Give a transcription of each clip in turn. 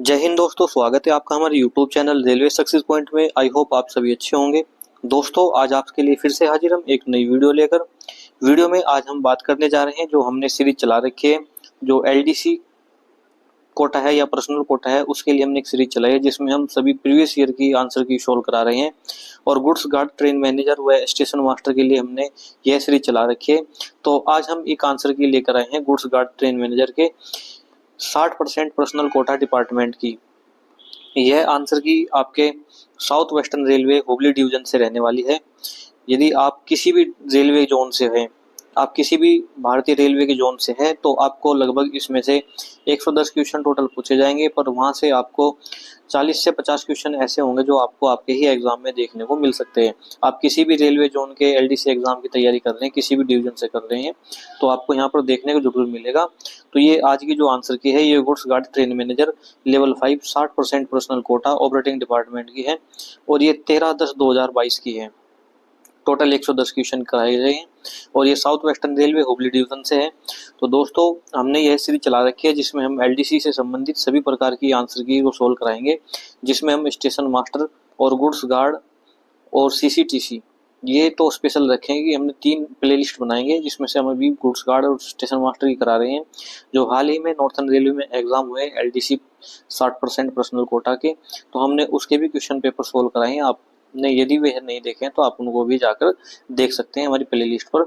जय हिंद दोस्तों, स्वागत है आपका हमारे YouTube channel railway success point में। आई होप आप सभी अच्छे होंगे। दोस्तों, आज आपके लिए फिर से हाजिर हम एक नई वीडियो लेकर। वीडियो में आज हम बात करने जा रहे हैं जो हमने सीरीज चला रखी है, जो एलडीसी कोटा है या पर्सनल कोटा है, उसके लिए हमने एक सीरीज चलाई है जिसमें हम सभी प्रीवियस ईयर की आंसर की सोल्व करा रहे हैं। और गुड्स गार्ड ट्रेन मैनेजर व स्टेशन मास्टर के लिए हमने यह सीरीज चला रखी है। तो आज हम एक आंसर की लेकर आए हैं गुड्स गार्ड ट्रेन मैनेजर के 60% पर्सनल कोटा डिपार्टमेंट की। यह आंसर की आपके south western railway Hubli division से रहने वाली है। यदि आप किसी भी रेलवे जोन से हैं, आप किसी भी भारतीय रेलवे के जोन से हैं, तो आपको लगभग इसमें से 110 क्वेश्चन टोटल पूछे जाएंगे, पर वहां से आपको 40 से 50 क्वेश्चन ऐसे होंगे जो आपको आपके ही एग्जाम में देखने को मिल सकते हैं। आप किसी भी रेलवे जोन के एलडीसी एग्जाम की तैयारी कर रहे हैं, किसी भी डिवीजन से कर रहे हैं, तो आपको यहाँ पर देखने को जरूर मिलेगा। तो ये आज की जो आंसर की है, ये goods guard train manager level 5 60% personal quota operating department की है और ये 13/10/2022 की है। टोटल 110 क्वेश्चन कराए गए हैं और ये south western railway Hubli division से है। तो दोस्तों, हमने यह सीरीज चला रखी है जिसमें हम एलडीसी से संबंधित सभी प्रकार की आंसर की को सोल्व कराएंगे, जिसमें हम स्टेशन मास्टर और गुड्स गार्ड और सीसीटीसी ये तो स्पेशल रखेंगे कि हमने 3 प्लेलिस्ट बनाएंगे, जिसमें से हम अभी गुड्स गार्ड और स्टेशन मास्टर की करा रहे हैं, जो हाल ही में नॉर्थन रेलवे में एग्जाम हुए एलडीसी 60% पर्सनल कोटा के। तो हमने उसके भी क्वेश्चन पेपर सोल्व कराए हैं। आपने यदि वे नहीं देखे हैं तो आप उनको भी जाकर देख सकते हैं हमारी प्ले लिस्ट पर।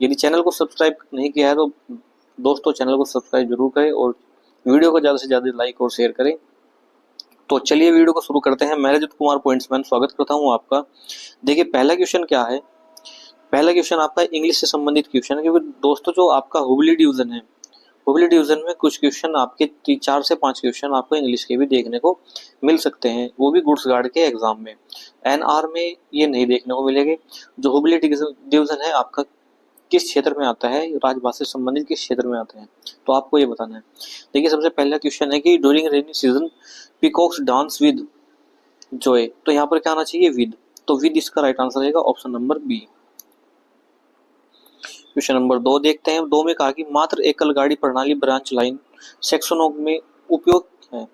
यदि चैनल को सब्सक्राइब नहीं किया है तो दोस्तों चैनल को सब्सक्राइब जरूर करें और वीडियो को ज़्यादा से ज़्यादा लाइक और शेयर करें। तो चलिए वीडियो को शुरू करते हैं। मैं रजत कुमार पॉइंट्समैन स्वागत करता हूं आपका। देखिए, पहला क्वेश्चन क्या है। पहला क्वेश्चन आपका इंग्लिश से संबंधित क्वेश्चन है, क्योंकि दोस्तों जो आपका हुबली डिवीजन है, हुबली डिवीजन में कुछ क्वेश्चन आपके 4 से 5 क्वेश्चन आपको इंग्लिश के भी देखने को मिल सकते हैं, वो भी गुड्स गार्ड के एग्जाम में। एनआर में ये नहीं देखने को मिलेंगे। जो हुबली डिवीजन है आपका किस क्षेत्र में आता है, राजभाषा से संबंधित किस क्षेत्र में आता है, तो आपको ये बताना है। देखिए, सबसे पहला क्वेश्चन है कि during rainy season peacocks dance with Joy. तो यहाँ पर क्या आना चाहिए, विद। तो विद इसका राइट आंसर रहेगा option number B. Question number 2 देखते हैं। 2 में कहा कि मात्र एकल गाड़ी प्रणाली ब्रांच लाइन सेक्शनों में उपयोग है।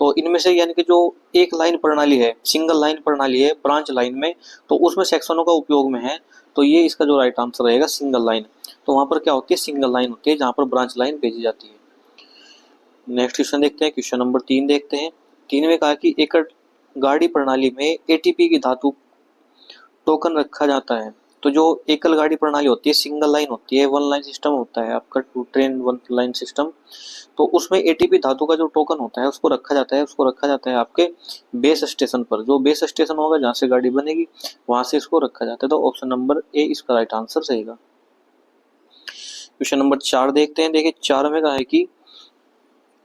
तो इनमें से यानी कि जो एक लाइन प्रणाली है, सिंगल लाइन प्रणाली है ब्रांच लाइन में, तो उसमें सेक्शनों का उपयोग में है। तो ये इसका जो राइट आंसर रहेगा सिंगल लाइन। तो वहां पर क्या होती है, सिंगल लाइन होती है जहां पर ब्रांच लाइन भेजी जाती है। नेक्स्ट क्वेश्चन देखते हैं। क्वेश्चन नंबर 3 देखते हैं। 3 में कहा कि एक गाड़ी प्रणाली में एटीपी की धातु टोकन रखा जाता है। तो जो एकल गाड़ी प्रणाली होती है, सिंगल लाइन होती है, वन लाइन सिस्टम होता है आपका, two train one line system, तो उसमें एटीपी धातु का जो टोकन होता है उसको रखा जाता है। उसको रखा जाता है आपके बेस स्टेशन पर। जो बेस स्टेशन होगा जहां से गाड़ी बनेगी वहां से इसको रखा जाता है। तो ऑप्शन नंबर ए इसका राइट आंसर रहेगा। क्वेश्चन नंबर 4 देखते हैं। देखिए, 4 में कहा है कि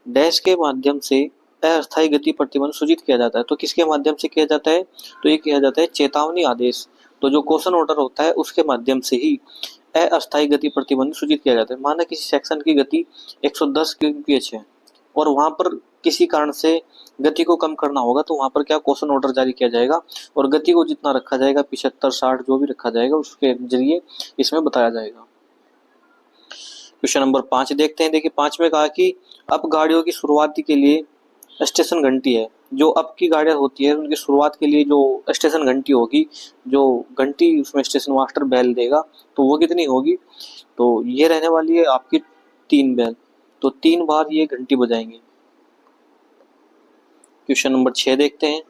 डैश के माध्यम से अस्थायी गति प्रतिबंध सूचित किया जाता है। तो किसके माध्यम से किया जाता है, तो ये किया जाता है चेतावनी आदेश। तो जो क्वेश्चन ऑर्डर होता है उसके माध्यम से ही अस्थायी गति प्रतिबंध सूचित किया जाता है। माना किसी सेक्शन की गति 110 kmph है और वहां पर किसी कारण से गति को कम करना होगा, तो वहां पर क्या क्वेश्चन ऑर्डर जारी किया जाएगा और गति को जितना रखा जाएगा, 75 60 जो भी रखा जाएगा, उसके जरिए इसमें बताया जाएगा। क्वेश्चन नंबर 5 देखते हैं। देखिए, 5 में कहा कि अब गाड़ियों की शुरुआत के लिए स्टेशन घंटी है। जो अब की गाड़ियां होती है उनकी शुरुआत के लिए जो स्टेशन घंटी होगी, जो घंटी उसमें स्टेशन मास्टर बेल देगा, तो वो कितनी होगी, तो ये रहने वाली है आपकी 3 बेल। तो 3 बार ये घंटी बजाएंगे। क्वेश्चन नंबर 6 देखते हैं।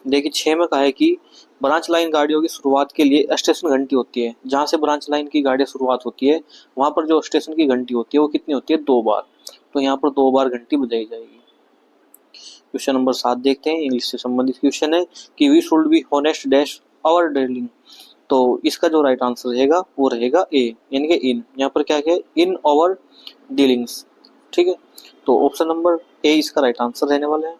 देखिए, 6 में कहा है कि ब्रांच लाइन गाड़ियों की शुरुआत के लिए स्टेशन घंटी होती है। जहां से ब्रांच लाइन की गाड़ियां शुरुआत होती है वहां पर जो स्टेशन की घंटी होती है वो कितनी होती है, 2 बार। तो यहाँ पर 2 बार घंटी बजाई जाएगी। क्वेश्चन नंबर 7 देखते हैं। इंग्लिश से संबंधित क्वेश्चन है कि we should be honest dash our dealing. तो इसका जो राइट आंसर रहेगा वो रहेगा ए, यानी कि इन। यहाँ पर क्या है, इन आवर डीलिंग्स। ठीक है, तो ऑप्शन नंबर ए इसका राइट आंसर रहने वाला है।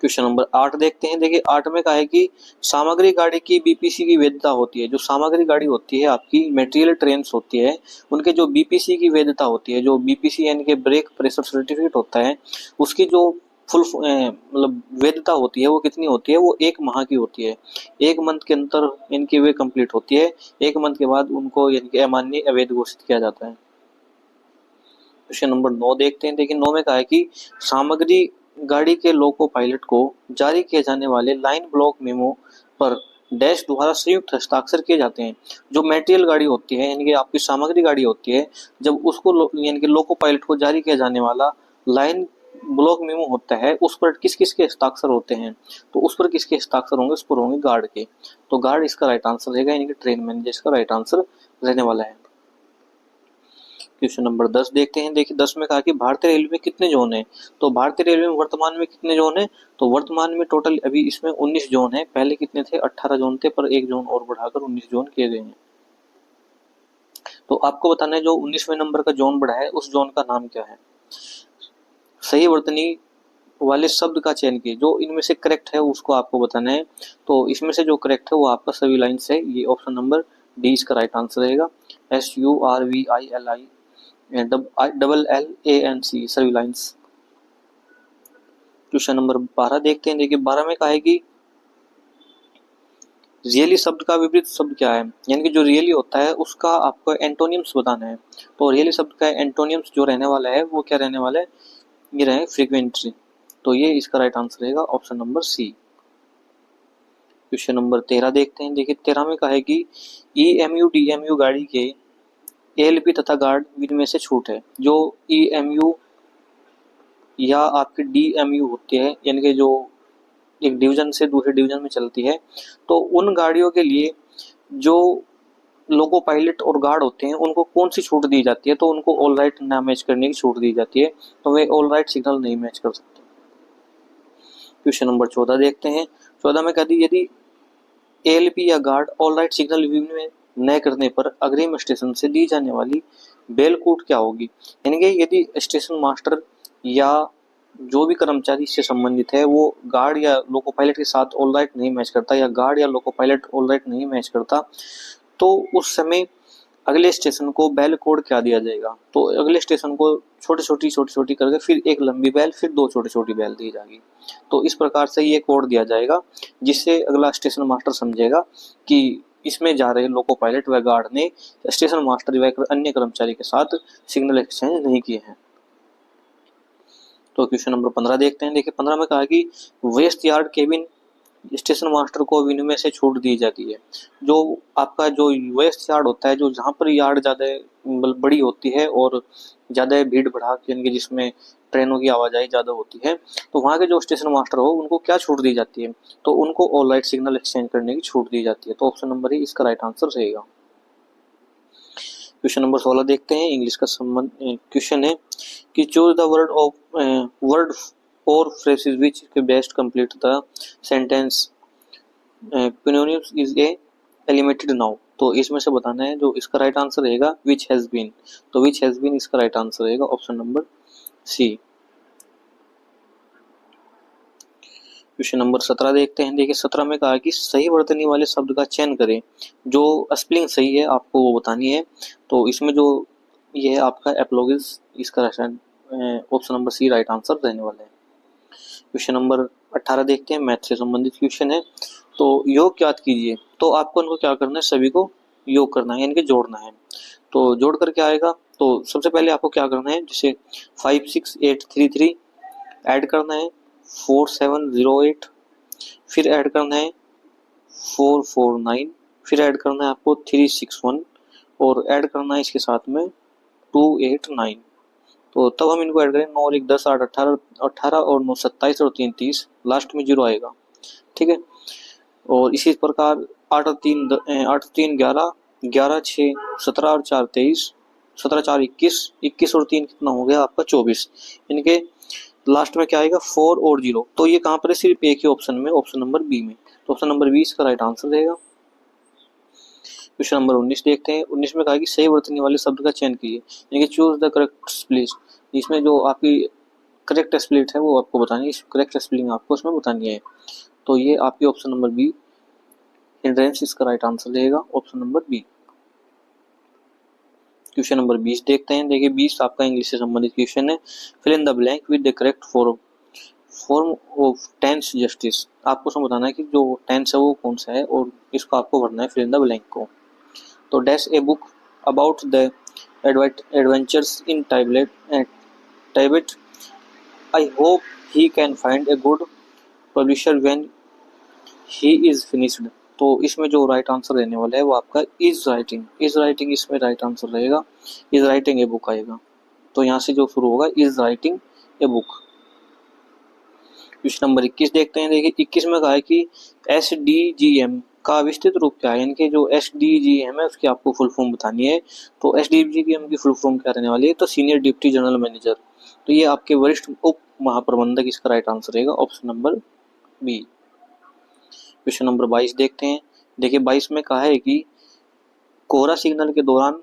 क्वेश्चन नंबर 8 देखते हैं। देखिए, 8 में कहा है कि सामग्री गाड़ी की बीपीसी की वैधता होती है। जो सामग्री गाड़ी होती है आपकी, मटेरियल ट्रेन्स होती है, उनके जो बीपीसी की वैधता होती है, जो बीपीसी यानी कि ब्रेक प्रेशर सर्टिफिकेट होता है, उसकी जो फुल मतलब वैधता होती है वो कितनी होती है, वो 1 माह की होती है। 1 मंथ के अंदर इनकी वे कंप्लीट होती है। 1 मंथ के बाद उनको यानी कि अमान्य अवैध घोषित किया जाता है। क्वेश्चन नंबर 9 देखते हैं। देखिए, 9 में कहा है कि सामग्री गाड़ी के लोको पायलट को जारी किए जाने वाले लाइन ब्लॉक मेमो पर डैश द्वारा संयुक्त हस्ताक्षर किए जाते हैं। जो मटेरियल गाड़ी होती है यानी कि आपकी सामग्री गाड़ी होती है, जब उसको यानी कि लोको पायलट को जारी किया जाने वाला लाइन ब्लॉक मेमो होता है, उस पर किस किस के हस्ताक्षर होते हैं, तो उस पर किसके हस्ताक्षर होंगे, उस पर होंगे गार्ड के। तो गार्ड इसका राइट आंसर रहेगा, यानी कि ट्रेन मैनेजर इसका राइट आंसर रहने वाला है। क्वेश्चन नंबर 10 देखते हैं। देखिए 10 में कहा कि भारतीय रेलवे में कितने जोन है। तो भारतीय रेलवे में वर्तमान में कितने जोन है, तो वर्तमान में टोटल अभी इसमें 19 जोन है। पहले कितने थे, 18 जोन थे, पर एक जोन और बढ़ाकर 19 जोन किए गए हैं। तो आपको बताना है जो 19वें नंबर का जोन बढ़ा है उस जोन का नाम क्या है। सही वर्तनी वाले शब्द का चयन कीजिए, जो इनमें से करेक्ट है उसको आपको बताना है। तो इसमें से जो करेक्ट है वो आपका सभी लाइन्स है, ये ऑप्शन नंबर डी इसका राइट आंसर रहेगा। SURVILI सभी लाइन्स। क्वेश्चन नंबर 12 देखते हैं। देखिए 12 में कहा है कि रियली शब्द का विपरीत शब्द क्या है, यानी कि जो रियली होता है उसका आपको एंटोनियम्स बताना है। तो रियली शब्द का एंटोनियम्स जो रहने वाला है वो क्या रहने वाला है, ये रहे फ्रीक्वेंटली। तो ये इसका राइट आंसर रहेगा option number C. Question number 13 देखते हैं। देखिए 13 में कहा है कि EMU DMU गाड़ी के ALP तथा गार्ड इनमें से छूट है। जो EMU या आपकी DMU होती है, यानी कि जो एक डिवीजन से दूसरे डिवीजन में चलती है, तो उन गाड़ियों के लिए जो लोको पायलट और गार्ड होते हैं उनको कौन सी छूट दी जाती है, तो उनको ऑल राइट ना मैच करने की छूट दी जाती है। तो वे ऑल राइट सिग्नल नहीं मैच कर सकते। क्वेश्चन नंबर 14 देखते हैं। 14 में कहती यदि ALP या गार्ड ऑल राइट सिग्नल में न करने पर अग्रिम स्टेशन से दी जाने वाली बेल कूट क्या होगी, यानी कि यदि स्टेशन मास्टर या जो भी कर्मचारी इससे संबंधित है वो गार्ड या लोको पायलट के साथ ऑल राइट नहीं मैच करता, या गार्ड या लोको पायलट ऑल राइट नहीं मैच करता, तो उस समय अगले स्टेशन को बेल कोड क्या दिया जाएगा। तो अगले स्टेशन को छोटी छोटी करके फिर एक लंबी बेल, फिर दो छोटी छोटी बेल दी जाएगी। तो इस प्रकार से ये कोड दिया जाएगा, जिससे अगला स्टेशन मास्टर समझेगा कि इसमें जा रहे लोको पायलट व गार्ड ने स्टेशन मास्टर व अन्य कर्मचारी के साथ सिग्नल एक्सचेंज नहीं किए हैं। तो क्वेश्चन नंबर 15 देखते हैं। देखिए 15 में कहा कि west yard cabin station master को विनिमय से छूट दी जाती है। जो आपका जो वेस्ट यार्ड होता है, जो जहाँ पर यार्ड ज़्यादा बड़ी होती है और ज़्यादा भीड़ भड़ाक यानी कि जिसमें ट्रेनों की आवाजाही ज़्यादा होती है, तो वहाँ के जो स्टेशन मास्टर हो उनको क्या छूट दी जाती है, तो उनको ऑल राइट सिग्नल एक्सचेंज करने की छूट दी जाती है। तो ऑप्शन नंबर ही इसका राइट आंसर रहेगा। क्वेश्चन नंबर 16 देखते हैं। इंग्लिश का संबंध क्वेश्चन है कि चूज द वर्ड और phrases which best complete the sentence Pneumatics is a eliminated now। तो इसमें से बताना है, जो इसका राइट आंसर रहेगा which has been। तो which has been इसका राइट आंसर रहेगा option number C. Question number 17 देखते हैं। देखिए 17 में कहा कि सही वर्तनी वाले शब्द का चयन करें, जो स्पेलिंग सही है आपको वो बतानी है। तो इसमें जो ये है आपका एप्लोगिस, इसका option number C right answer रहने वाला है। क्वेश्चन नंबर 18 देखते हैं। मैथ से संबंधित क्वेश्चन है। तो योग याद कीजिए, तो आपको उनको क्या करना है, सभी को योग करना है यानी कि जोड़ना है। तो जोड़ कर क्या आएगा, तो सबसे पहले आपको क्या करना है, जैसे 56833 ऐड करना है 4708, फिर ऐड करना है 449, फिर ऐड करना है आपको 361 और ऐड करना है इसके साथ में 289। तो तब हम इनको ऐड करें 9 और 1 10 8 18 18 और 9 27 और 3 30, लास्ट में 0 आएगा। ठीक है। और इसी प्रकार 8 और 3 11 11 6 17 और 4 23 17 4 21 21 और 3 कितना हो गया आपका 24, यानी कि लास्ट में क्या आएगा 4 और 0। तो ये कहाँ पर है, सिर्फ एक ही ऑप्शन में, ऑप्शन नंबर बी में। तो ऑप्शन नंबर बी इसका राइट आंसर रहेगा। क्वेश्चन नंबर 19 देखते हैं। 19 में कहा कि सही वर्तनी वाले शब्द का चयन कीजिए, यानी कि चूज द करेक्ट स्प्लिट। इसमें जो आपकी करेक्ट स्प्लिट है वो आपको बतानी है, करेक्ट स्पेलिंग आपको उसमें बतानी है। तो ये आपकी ऑप्शन नंबर बी हिंड्रेंस इसका राइट आंसर रहेगा, option number B. Question number 20 देखते हैं। देखिए 20 आपका इंग्लिश से संबंधित क्वेश्चन है। Fill in the blank with the correct form of tense justice. आपको उसमें बताना है कि जो टेंस है वो कौन सा है और इसको आपको भरना है फिल इन द ब्लैंक को। तो dash a book about the adventures in Tibet I hope he can find a good publisher when he is finished. तो इसमें जो राइट आंसर रहने वाला है वो आपका इज राइटिंग। इज राइटिंग इसमें राइट आंसर रहेगा, इज राइटिंग ए बुक आएगा। तो यहाँ से जो शुरू होगा is writing a book. Question number 21 देखते हैं। देखिए 21 में कहा है कि SDGM का विस्तृत रूप क्या है, यानी कि जो SDGM है उसकी आपको फुल फॉर्म बतानी है। तो SDGM की फुल फॉर्म क्या रहने वाली है, तो सीनियर डिप्टी जनरल मैनेजर। तो ये आपके वरिष्ठ उप महाप्रबंधक इसका राइट आंसर रहेगा, option number B. Question number 22 देखते हैं। देखिए 22 में कहा है कि कोहरा सिग्नल के दौरान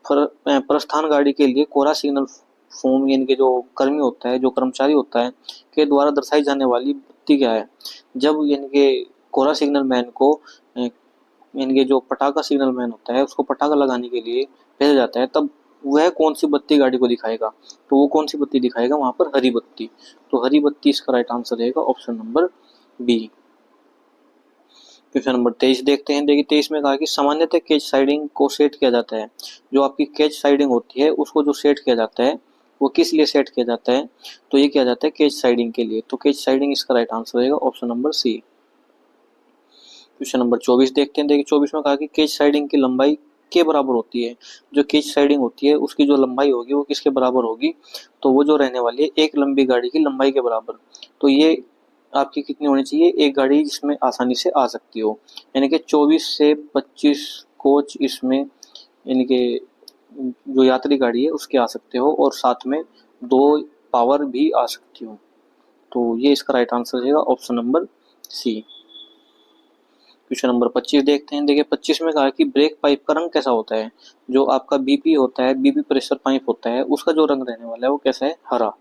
प्रस्थान गाड़ी के लिए कोहरा सिग्नल फॉर्म यानी कि जो कर्मी होता है, जो कर्मचारी होता है, के द्वारा दर्शाई जाने वाली बत्ती क्या है। जब यानी कि कोहरा सिग्नल मैन को यानी कि जो पटाखा सिग्नल मैन होता है उसको पटाखा लगाने के लिए भेजा जाता है, तब वह कौन सी बत्ती गाड़ी को दिखाएगा। तो वो कौन सी बत्ती दिखाएगा, वहां पर हरी बत्ती। तो हरी बत्ती इसका राइट आंसर रहेगा, option number B. Question number 23 देखते हैं। देखिए 23 में कहा कि सामान्यतः केज साइडिंग को सेट किया जाता है। जो आपकी केज साइडिंग होती है उसको जो सेट किया जाता है वो किस लिए सेट किया जाता है, तो ये किया जाता है केज साइडिंग के लिए। तो केज साइडिंग इसका राइट आंसर रहेगा, option number C. Question number 24 देखते हैं। देखिए 24 में कहा कि केज साइडिंग की लंबाई के बराबर होती है। जो केज साइडिंग होती है उसकी जो लंबाई होगी वो किसके बराबर होगी, तो वो जो रहने वाली है एक लंबी गाड़ी की लंबाई के बराबर। तो ये आपकी कितनी होनी चाहिए, एक गाड़ी जिसमें आसानी से आ सकती हो, यानी कि 24 से 25 कोच इसमें यानी कि जो यात्री गाड़ी है उसके आ सकते हो, और साथ में 2 पावर भी आ सकती हो। तो ये इसका राइट आंसर रहेगा, option number C. Question number 25 देखते हैं। देखिए 25 में कहा कि ब्रेक पाइप का रंग कैसा होता है। जो आपका बीपी होता है, बीपी प्रेशर पाइप होता है, उसका जो रंग रहने वाला है वो कैसा है, हरा।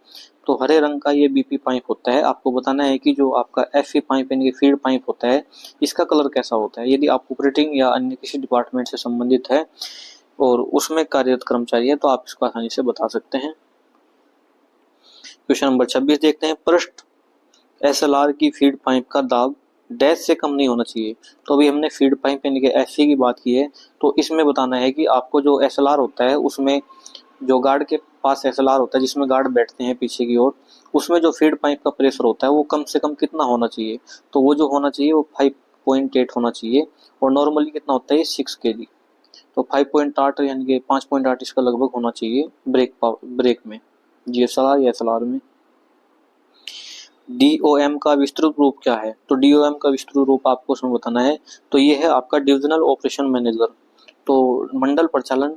तो हरे रंग का ये बीपी पाइप होता है। आपको बताना है कि जो आपका एफई पाइप यानी कि फीड पाइप होता है इसका कलर कैसा होता है। यदि आप ऑपरेटिंग या अन्य किसी डिपार्टमेंट से संबंधित है और उसमें कार्यरत कर्मचारी है तो आप इसको आसानी से बता सकते हैं। क्वेश्चन नंबर 26 देखते हैं। पृष्ठ SLR की फीड पाइप का दाब डैश से कम नहीं होना चाहिए। तो अभी हमने फीड पाइप यानी कि एफसी की बात की है, तो इसमें बताना है कि आपको जो SLR होता है उसमें जो गार्ड के पास SLR होता है जिसमें गार्ड बैठते हैं पीछे की ओर, उसमें जो फीड पाइप का प्रेशर होता है वो कम से कम कितना होना चाहिए। तो वो जो होना चाहिए वो 5.8 होना चाहिए, और नॉर्मली कितना होता है 6 kg। तो 5.8 यानी कि 5.8 इसका लगभग होना चाहिए ब्रेक में, GSLR या SLR में। DOM का विस्तृत रूप क्या है, तो DOM का विस्तृत रूप आपको उसमें बताना है। तो ये है आपका डिविजनल ऑपरेशन मैनेजर, तो मंडल परिचालन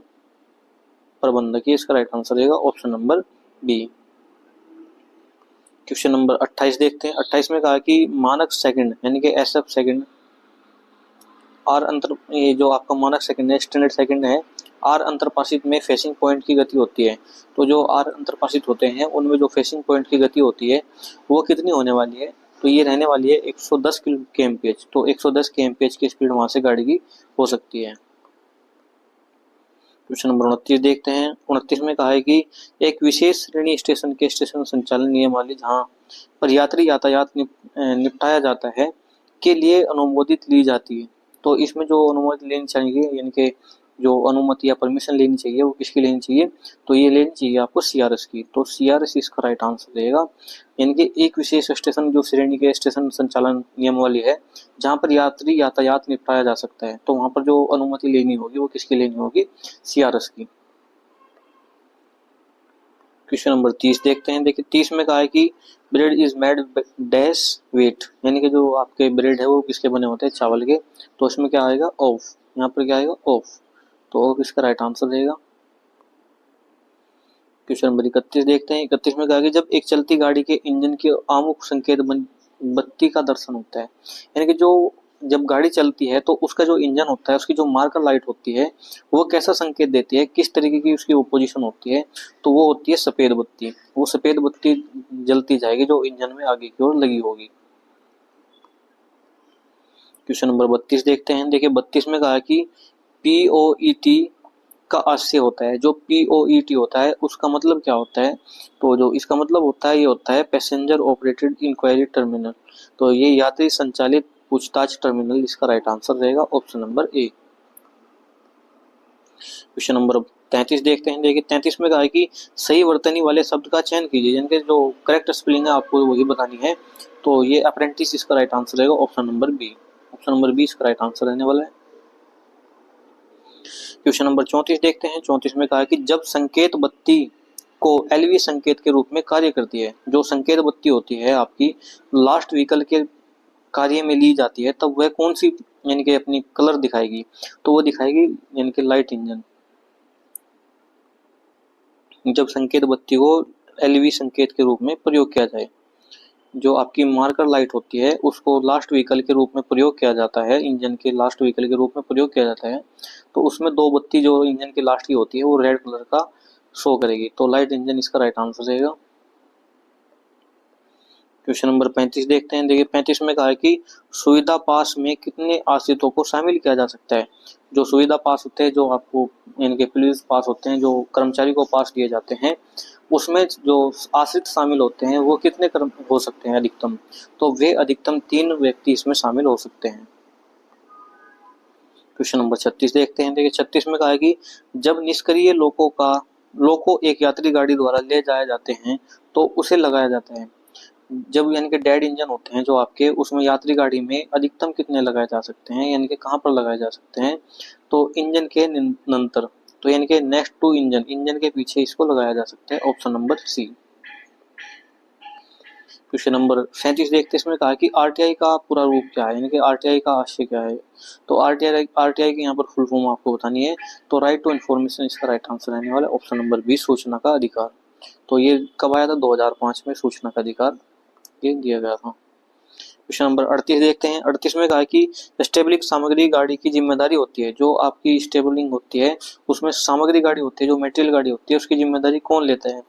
प्रबंधक, ये इसका राइट आंसर रहेगा, option number B. Question number 28 देखते हैं। 28 में कहा कि मानक सेकंड यानी कि SF सेकंड आर अंतर, ये जो आपका मानक सेकंड है, स्टैंडर्ड सेकंड है, आर अंतरपाशित में फेसिंग पॉइंट की गति होती है। तो जो आर अंतरपाशित होते हैं उनमें जो फेसिंग पॉइंट की गति होती है वो कितनी होने वाली है, तो ये रहने वाली है 110 kmph। तो 110 kmph की स्पीड वहां से गाड़ी की हो सकती है। क्वेश्चन नंबर 29 देखते हैं। 29 में कहा है कि एक विशेष श्रेणी स्टेशन के स्टेशन संचालन नियमावली जहां पर यात्री यातायात निपटाया जाता है के लिए अनुमोदित ली जाती है। तो इसमें जो अनुमति लेनी चाहिए यानी कि जो अनुमति या परमिशन लेनी चाहिए वो किसकी लेनी चाहिए, तो ये लेनी चाहिए आपको CRS की। तो CRS इसका राइट आंसर रहेगा, यानी कि एक विशेष स्टेशन जो श्रेणी के स्टेशन संचालन नियमावली है जहां पर यात्री यातायात निपटाया जा सकता है, तो वहां पर जो अनुमति लेनी होगी वो किसकी लेनी होगी, CRS की। क्वेश्चन नंबर 30 देखते हैं। देखिए 30 में कहा है कि bread is made dash wheat, यानी कि जो आपके ब्रेड है वो किसके बने होते हैं, चावल के। तो इसमें क्या आएगा, ऑफ। यहाँ पर क्या आएगा, ऑफ। तो ऑफ इसका राइट आंसर रहेगा। क्वेश्चन नंबर 31 देखते हैं। 31 में कहा कि जब एक चलती गाड़ी के इंजन के आमुख संकेत बत्ती का दर्शन होता है, यानी कि जो जब गाड़ी चलती है तो उसका जो इंजन होता है उसकी जो मार्कर लाइट होती है वो कैसा संकेत देती है, किस तरीके की उसकी पोजीशन होती है, तो वो होती है सफेद बत्ती। वो सफेद बत्ती जलती जाएगी जो इंजन में आगे की ओर लगी होगी। क्वेश्चन नंबर 32 देखते हैं। देखिए 32 में कहा कि POET का आशय होता है। जो POET होता है उसका मतलब क्या होता है, तो जो इसका मतलब होता है ये होता है पैसेंजर ऑपरेटेड इंक्वायरी टर्मिनल। तो ये यात्री संचालित पूछताछ टर्मिनल, इसका राइट आंसर रहेगा, option number A. Question number 33 देखते हैं। देखिए 33 में कहा है कि सही वर्तनी वाले शब्द का चयन कीजिए, यानी कि जो करेक्ट स्पेलिंग है आपको वही बतानी है। तो ये अप्रेंटिस इसका राइट आंसर रहेगा, option number B. Option number B इसका राइट आंसर रहने वाला है। क्वेश्चन नंबर 34 देखते हैं। 34 में कहा है कि जब संकेत बत्ती को एलवी संकेत के रूप में कार्य करती है, जो संकेत बत्ती होती है आपकी लास्ट व्हीकल के कार्य में ली जाती है, तब वह कौन सी यानी कि अपनी कलर दिखाएगी, तो वो दिखाएगी यानी कि लाइट इंजन। जब संकेत बत्ती को एलवी संकेत के रूप में प्रयोग किया जाए, जो आपकी मार्कर लाइट होती है उसको लास्ट व्हीकल के रूप में प्रयोग किया जाता है, इंजन के लास्ट व्हीकल के रूप में प्रयोग किया जाता है, तो उसमें दो बत्ती जो इंजन की लास्ट की होती है वो रेड कलर का शो करेगी, तो लाइट इंजन इसका राइट आंसर रहेगा। क्वेश्चन नंबर 35 देखते हैं। देखिए 35 में कहा है कि सुविधा पास में कितने आश्रितों को शामिल किया जा सकता है। जो सुविधा पास होते हैं, जो आपको इनके पुलिस पास होते हैं, जो कर्मचारी को पास दिए जाते हैं, उसमें जो आश्रित शामिल होते हैं वो कितने कर्म हो सकते हैं अधिकतम, तो वे अधिकतम 3 व्यक्ति इसमें शामिल हो सकते हैं। क्वेश्चन नंबर 36 देखते हैं। देखिए 36 में कहा है कि जब निष्क्रिय लोको एक यात्री गाड़ी द्वारा ले जाए जाते हैं तो उसे लगाया जाता है। जब यानी कि डेड इंजन होते हैं जो आपके, उसमें यात्री गाड़ी में अधिकतम कितने लगाए जा सकते हैं, यानी कि कहाँ पर लगाए जा सकते हैं, तो इंजन के नंतर, तो यानी कि नेक्स्ट टू इंजन, इंजन के पीछे इसको लगाया जा सकता है, option number C. Question number 37 देखते हैं। इसमें कहा कि आरटीआई का पूरा रूप क्या है, यानी कि आरटीआई का आशय क्या है, तो आरटीआई की यहाँ पर फुल फॉर्म आपको बतानी है, तो राइट टू इन्फॉर्मेशन इसका राइट आंसर रहने वाला है, ऑप्शन नंबर बी सूचना का अधिकार। तो ये कब आया था, 2005 में सूचना का अधिकार ये दिया गया था। क्वेश्चन नंबर 38 देखते हैं। 38 में कहा कि स्टेबलिंग सामग्री गाड़ी की जिम्मेदारी होती है, जो आपकी स्टेबलिंग होती है उसमें सामग्री गाड़ी होती है, जो मटेरियल गाड़ी होती है उसकी जिम्मेदारी कौन लेता है,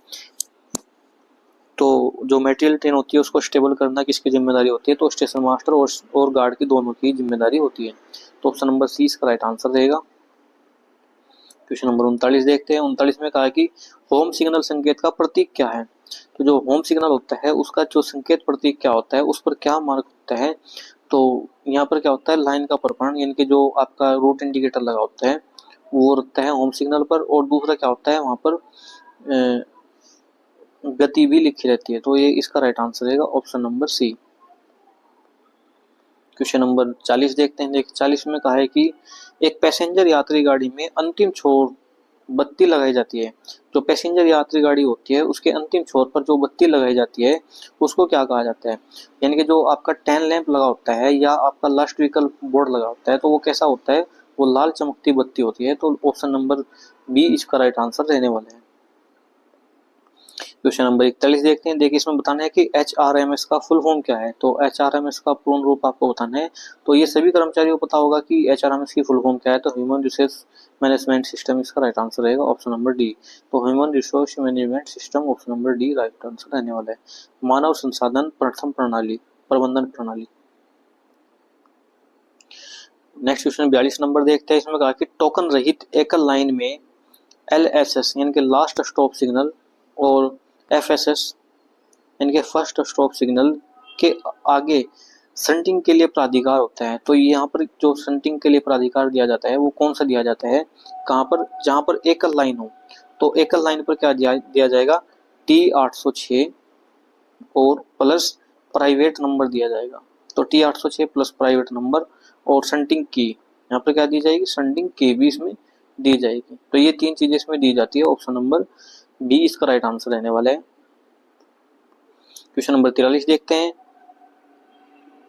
तो जो मटेरियल ट्रेन होती है उसको स्टेबल करना किसकी जिम्मेदारी होती है, तो स्टेशन मास्टर और गार्ड की दोनों की जिम्मेदारी होती है, तो ऑप्शन नंबर सी इसका राइट आंसर रहेगा। क्वेश्चन नंबर 39 देखते हैं। 39 में कहा कि होम सिग्नल संकेत का प्रतीक क्या है, तो जो होम सिग्नल होता है उसका जो संकेत प्रतीक क्या होता है, उस पर क्या मार्क होता है, तो यहाँ पर क्या होता है, लाइन का प्रपण, यानी कि जो आपका रूट इंडिकेटर लगा होता है वो रहता है होम सिग्नल पर, और दूसरा क्या होता है वहाँ पर गति भी लिखी रहती है, तो ये इसका राइट आंसर रहेगा, option number C. Question number 40 देखते हैं। देखिए 40 में कहा है कि एक पैसेंजर यात्री गाड़ी में अंतिम छोर बत्ती लगाई जाती है, जो पैसेंजर यात्री गाड़ी होती है उसके अंतिम छोर पर जो बत्ती लगाई जाती है उसको क्या कहा जाता है, यानी कि जो आपका टेल लैंप लगा होता है या आपका लास्ट व्हीकल बोर्ड लगा होता है, तो वो कैसा होता है, वो लाल चमकती बत्ती होती है, तो ऑप्शन नंबर बी इसका राइट आंसर रहने वाला है। क्वेश्चन नंबर 41 देखते हैं। देखिए इसमें बताना है कि HRMS का फुल फॉर्म क्या है, तो HRMS का पूर्ण रूप आपको बताना है, तो ये सभी कर्मचारियों को पता होगा कि HRMS की फुल फॉर्म क्या है, तो ह्यूमन रिसोर्स मैनेजमेंट सिस्टम इसका राइट आंसर रहेगा, ऑप्शन नंबर डी। तो human resource management system option number D right answer रहने वाला है। मानव संसाधन प्रबंधन प्रणाली। नेक्स्ट क्वेश्चन 42 नंबर देखते हैं। इसमें कहा कि टोकन रहित एकल लाइन में LSS यानी कि लास्ट स्टॉप सिग्नल और FSS यानी कि फर्स्ट स्टॉप सिग्नल के आगे शंटिंग के लिए प्राधिकार होता है, तो यहाँ पर जो शंटिंग के लिए प्राधिकार दिया जाता है वो कौन सा दिया जाता है, कहाँ पर, जहाँ पर एकल लाइन हो, तो एकल लाइन पर क्या दिया जाएगा, T806 और प्लस प्राइवेट नंबर दिया जाएगा, तो T806 प्लस प्राइवेट नंबर और शंटिंग की, यहाँ पर क्या दी जाएगी, शंटिंग की भी इसमें दी जाएगी, तो ये 3 चीजें इसमें दी जाती है, ऑप्शन नंबर बी इसका राइट आंसर रहने वाला है। क्वेश्चन नंबर 43 देखते हैं।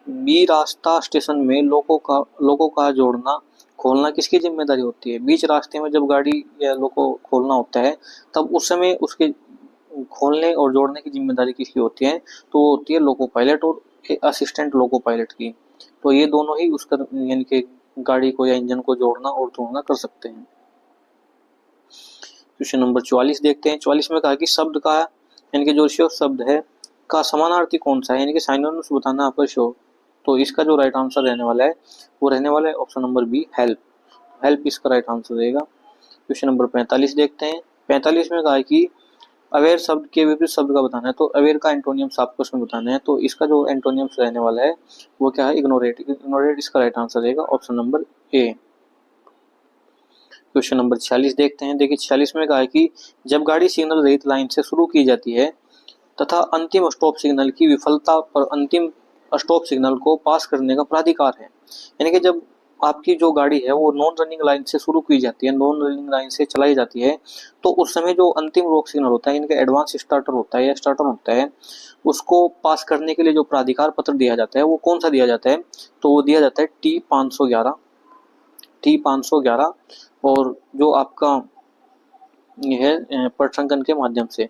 बी रास्ता स्टेशन में लोगों का जोड़ना खोलना किसकी जिम्मेदारी होती है, बीच रास्ते में जब गाड़ी या लोगों खोलना होता है तब उस समय उसके खोलने और जोड़ने की जिम्मेदारी किसकी होती है, तो वो होती है लोको पायलट और असिस्टेंट लोको पायलट की, तो ये दोनों ही उसका यानी कि गाड़ी को या इंजन को जोड़ना और तोड़ना कर सकते हैं। क्वेश्चन नंबर 44 देखते हैं। 44 में कहा कि शब्द का यानी कि जो शो शब्द है का समानार्थी कौन सा है, यानी कि साइनोनिम्स बताना आपका शो, तो इसका जो राइट आंसर रहने वाला है वो रहने वाला है option number B help. Help इसका राइट आंसर रहेगा। क्वेश्चन नंबर 45 देखते हैं। 45 में कहा है कि अवेयर शब्द के विपरीत शब्द का बताना है, तो अवेयर का एंटोनियम्स आपको इसमें बताना है, तो इसका जो एंटोनियम्स रहने वाला है वो क्या है, इग्नोरेट। इग्नोरेट इसका राइट आंसर रहेगा, option number A. Question number 46 देखते हैं। देखिए 46 में कहा है कि जब गाड़ी सिग्नल रहित लाइन से शुरू की जाती है तथा अंतिम स्टॉप सिग्नल की विफलता पर अंतिम स्टॉप सिग्नल को पास करने का प्राधिकार है। यानी कि जब आपकी जो गाड़ी है वो नॉन रनिंग लाइन से शुरू की जाती है, नॉन रनिंग लाइन से चलाई जाती है, तो उस समय जो अंतिम रोक सिग्नल होता है, इनका एडवांस स्टार्टर होता है या स्टार्टर होता है, उसको पास करने के लिए जो प्राधिकार पत्र दिया जाता है वो कौन सा दिया जाता है? तो वो दिया जाता है T511 और जो आपका ये है पटसंकन के माध्यम से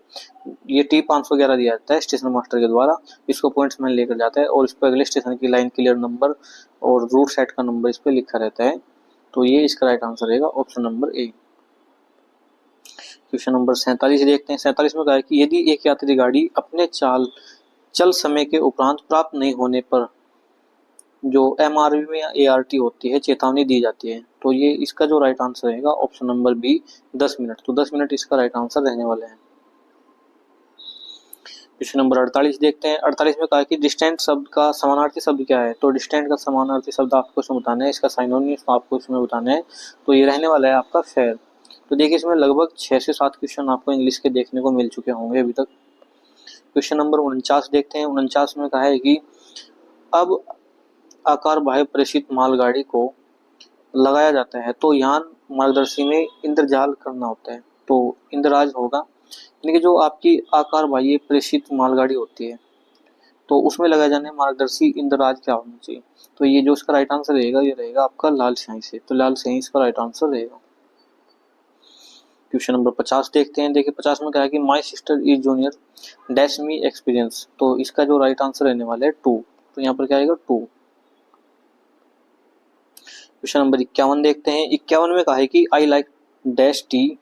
ये T511 दिया जाता है स्टेशन मास्टर के द्वारा। इसको पॉइंट्स में लेकर जाता है और इस पर अगले स्टेशन की लाइन क्लियर नंबर और रूट सेट का नंबर इस पर लिखा रहता है। तो ये इसका राइट आंसर रहेगा option number A. Question number 47 देखते हैं। 47 में कहा है कि यदि एक यात्री गाड़ी अपने चल समय के उपरांत प्राप्त नहीं होने पर जो MRV में या ART होती है चेतावनी दी जाती है, तो ये इसका जो राइट आंसर रहेगा ऑप्शन नंबर बी 10 मिनट। तो 10 मिनट इसका राइट आंसर रहने वाले हैं। क्वेश्चन नंबर 48 देखते हैं। 48 में कहा है कि डिस्टेंट शब्द का समानार्थी शब्द क्या है? तो डिस्टेंट का समानार्थी शब्द आपको इसमें बताना है, इसका साइनोनिम आपको इसमें बताना है। तो ये रहने वाला है आपका फेयर। तो देखिए इसमें लगभग 6 से 7 क्वेश्चन आपको इंग्लिश के देखने को मिल चुके होंगे अभी तक। क्वेश्चन नंबर 49 देखते हैं। 49 में कहा है कि अब आकार बाह्य प्रेषित मालगाड़ी को लगाया जाता है तो यान मार्गदर्शी में इंद्रजाल करना होता है, तो इंद्रराज होगा। यानी कि जो आपकी आकार बाह्य प्रेषित मालगाड़ी होती है तो उसमें लगाया जाने मार्गदर्शी इंद्रराज क्या होना चाहिए? तो ये जो इसका राइट आंसर रहेगा ये रहेगा आपका लाल स्याही से। तो लाल स्याही इसका राइट आंसर रहेगा। क्वेश्चन नंबर 50 देखते हैं। देखिए 50 में क्या है कि my sister is junior dash me experience. तो इसका जो राइट आंसर रहने वाला है 2। तो यहाँ पर क्या आएगा 2। क्वेश्चन नंबर 51 देखते हैं। 51 में कहा है कि I like dash T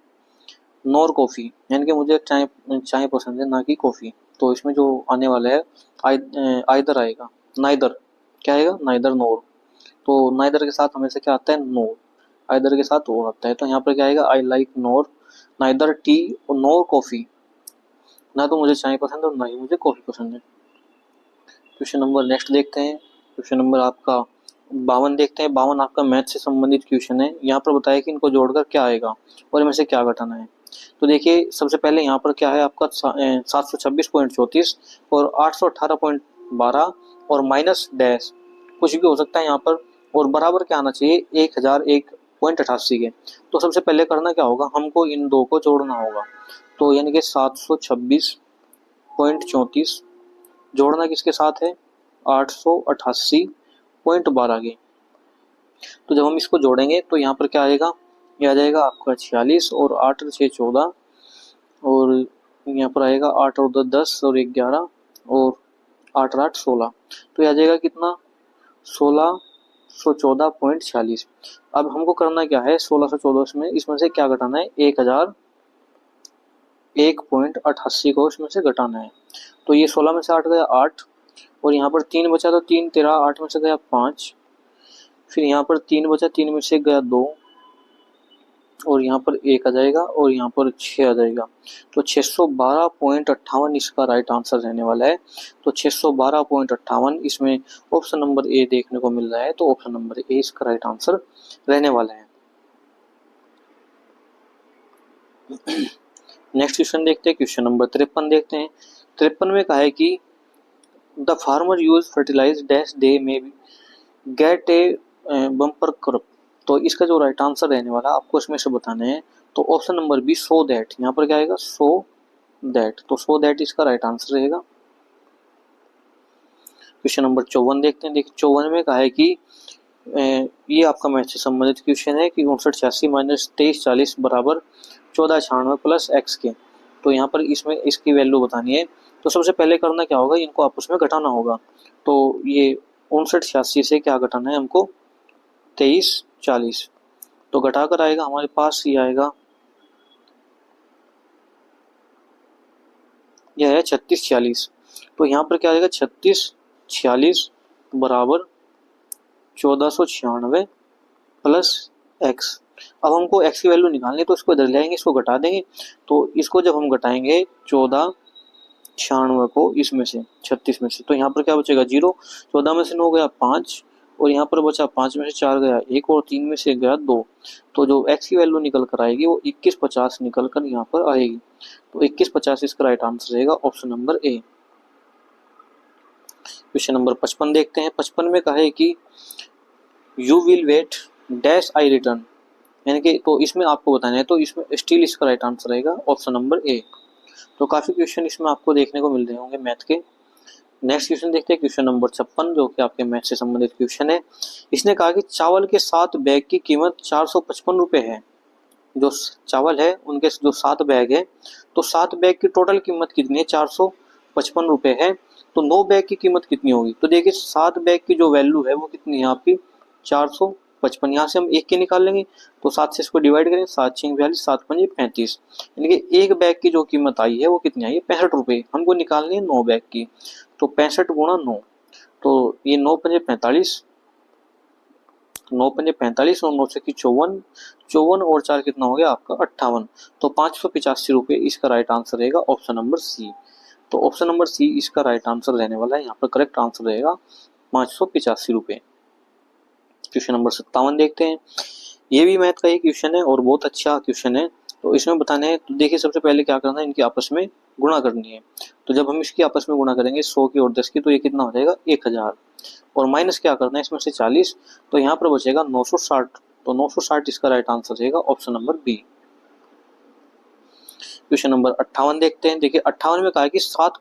nor coffee, यानी कि मुझे चाय पसंद है ना कि कॉफी। तो इसमें जो आने वाला है आइदर आएगा, नाइदर क्या आएगा? Neither nor. तो नाइदर के साथ हमेशा क्या आता है? नॉर। आइदर के साथ और आता है। तो यहाँ पर क्या आएगा? I like nor neither T और नॉर कॉफी। ना तो मुझे चाय पसंद है और ना ही मुझे कॉफी पसंद है। क्वेश्चन नंबर नेक्स्ट देखते हैं। क्वेश्चन नंबर आपका 52 देखते हैं। 52 आपका मैथ से संबंधित क्वेश्चन है। यहाँ पर बताया कि इनको जोड़कर क्या आएगा और इनमें से क्या घटाना है। तो देखिए सबसे पहले यहाँ पर क्या है आपका 726.34 और 818.12 और माइनस डैश कुछ भी हो सकता है यहाँ पर, और बराबर क्या आना चाहिए? 1001.88 के। तो सबसे पहले करना क्या होगा? हमको इन दो को जोड़ना होगा। तो यानी कि 726.34 जोड़ना किसके साथ है? 888.12 के। तो जब हम इसको जोड़ेंगे तो यहाँ पर क्या आएगा? ये आ जाएगा आपका 46 और 8 और 6 14 और यहाँ पर आएगा 8 और 10 और 11 और 8 और 8 16। तो ये आ जाएगा कितना? 1614.46। अब हमको करना क्या है? 1614 में इसमें से क्या घटाना है? 1001.88 को इसमें से घटाना है। तो ये 16 में से 8 गया 8 और यहाँ पर 3 बचा तो 3 13 8 में से गया 5, फिर यहाँ पर 3 बचा 3 में से गया 2 और यहाँ पर 1 आ जाएगा और यहाँ पर 6 आ जाएगा। तो 612.58 इसका राइट आंसर रहने वाला है। तो 612.58 इसमें ऑप्शन नंबर ए देखने को मिल रहा है। तो ऑप्शन नंबर ए इसका राइट आंसर रहने वाला है। नेक्स्ट क्वेश्चन देखते हैं। क्वेश्चन नंबर 53 देखते हैं। 53 में कहा है कि the farmer use fertilize dash they may get A bumper crop. तो इसका जो राइट आंसर रहने वाला आपको इसमें से बताने हैं। तो option number B so that. यहाँ पर क्या आएगा? So that. तो सो दैट इसका राइट आंसर रहेगा। क्वेश्चन नंबर 54 देखते हैं। देखिए 54 में कहा है कि ये आपका मैथ से संबंधित क्वेश्चन है कि 5986 माइनस 2340 बराबर 1496 प्लस एक्स के। तो यहाँ पर इसमें इसकी वैल्यू बतानी है। तो सबसे पहले करना क्या होगा? इनको आपस में घटाना होगा। तो ये 5986 से क्या घटाना है हमको? 2340। तो घटाकर आएगा हमारे पास ये आएगा, यह है 3646। तो यहाँ पर क्या आएगा? 3646 बराबर 1496 प्लस एक्स। अब हमको एक्स की वैल्यू निकालनी है तो इसको इधर ले आएंगे, इसको घटा देंगे। तो इसको जब हम घटाएंगे 1496 को इसमें से 36 में से, तो यहाँ पर क्या बचेगा? 0। 14 में से 9 गया 5 और यहाँ पर बचा 5 में से 4 गया 1 और 3 में से गया 2। तो जो x की वैल्यू निकल कर आएगी वो 2150 निकल कर यहाँ पर आएगी। तो 2150 इसका राइट आंसर रहेगा option number A. Question number 55 देखते हैं। 55 में कहा है कि you will wait dash I return, यानी कि तो इसमें आपको बताना है, तो इसमें स्टिल इसका राइट आंसर रहेगा ऑप्शन नंबर ए। तो काफी क्वेश्चन इसमें आपको देखने को मिल रहे होंगे मैथ के। नेक्स्ट क्वेश्चन देखते हैं, क्वेश्चन नंबर 56 जो कि आपके मैथ से संबंधित क्वेश्चन है। इसने कहा कि चावल के 7 बैग की कीमत 455 रुपए है। जो चावल है उनके जो 7 बैग है, तो 7 बैग की टोटल कीमत कितनी है, 455 रुपए है। तो 9 बैग की कीमत कितनी होगी, तो देखिए 7 बैग की जो वैल्यू है वो कितनी है आपकी 455। यहाँ से हम एक के निकाल लेंगे, तो 7 से इसको डिवाइड करें, 7 6 42, 7 5 35, यानी कि एक बैग की जो कीमत आई है वो कितनी आई है 65 रुपए। हमको निकालनी है 9 बैग की, तो 65 गुणा 9, तो ये 9 5 45, 9 5 45 और 9 से 54, 54 और 4 कितना हो गया आपका 58। तो 585 रुपए इसका राइट आंसर रहेगा ऑप्शन नंबर सी। तो ऑप्शन नंबर सी इसका राइट आंसर रहने वाला है, यहाँ पर करेक्ट आंसर रहेगा 585 रुपए। क्वेश्चन नंबर 57 देखते हैं। ये भी मैथ का एक क्वेश्चन है और बहुत अच्छा क्वेश्चन है। तो इसमें बताना है, तो देखिए सबसे पहले क्या करना है, इनकी आपस में गुणा करनी है। तो जब हम इसकी आपस में गुणा करेंगे 100 की और 10 की, तो ये कितना हो जाएगा 1000, और माइनस क्या करना है इसमें से 40, तो यहाँ पर बचेगा 960। तो 960 इसका राइट आंसर रहेगा option number B. Question number 58 देखते हैं। देखिए 58 में कहा है कि 7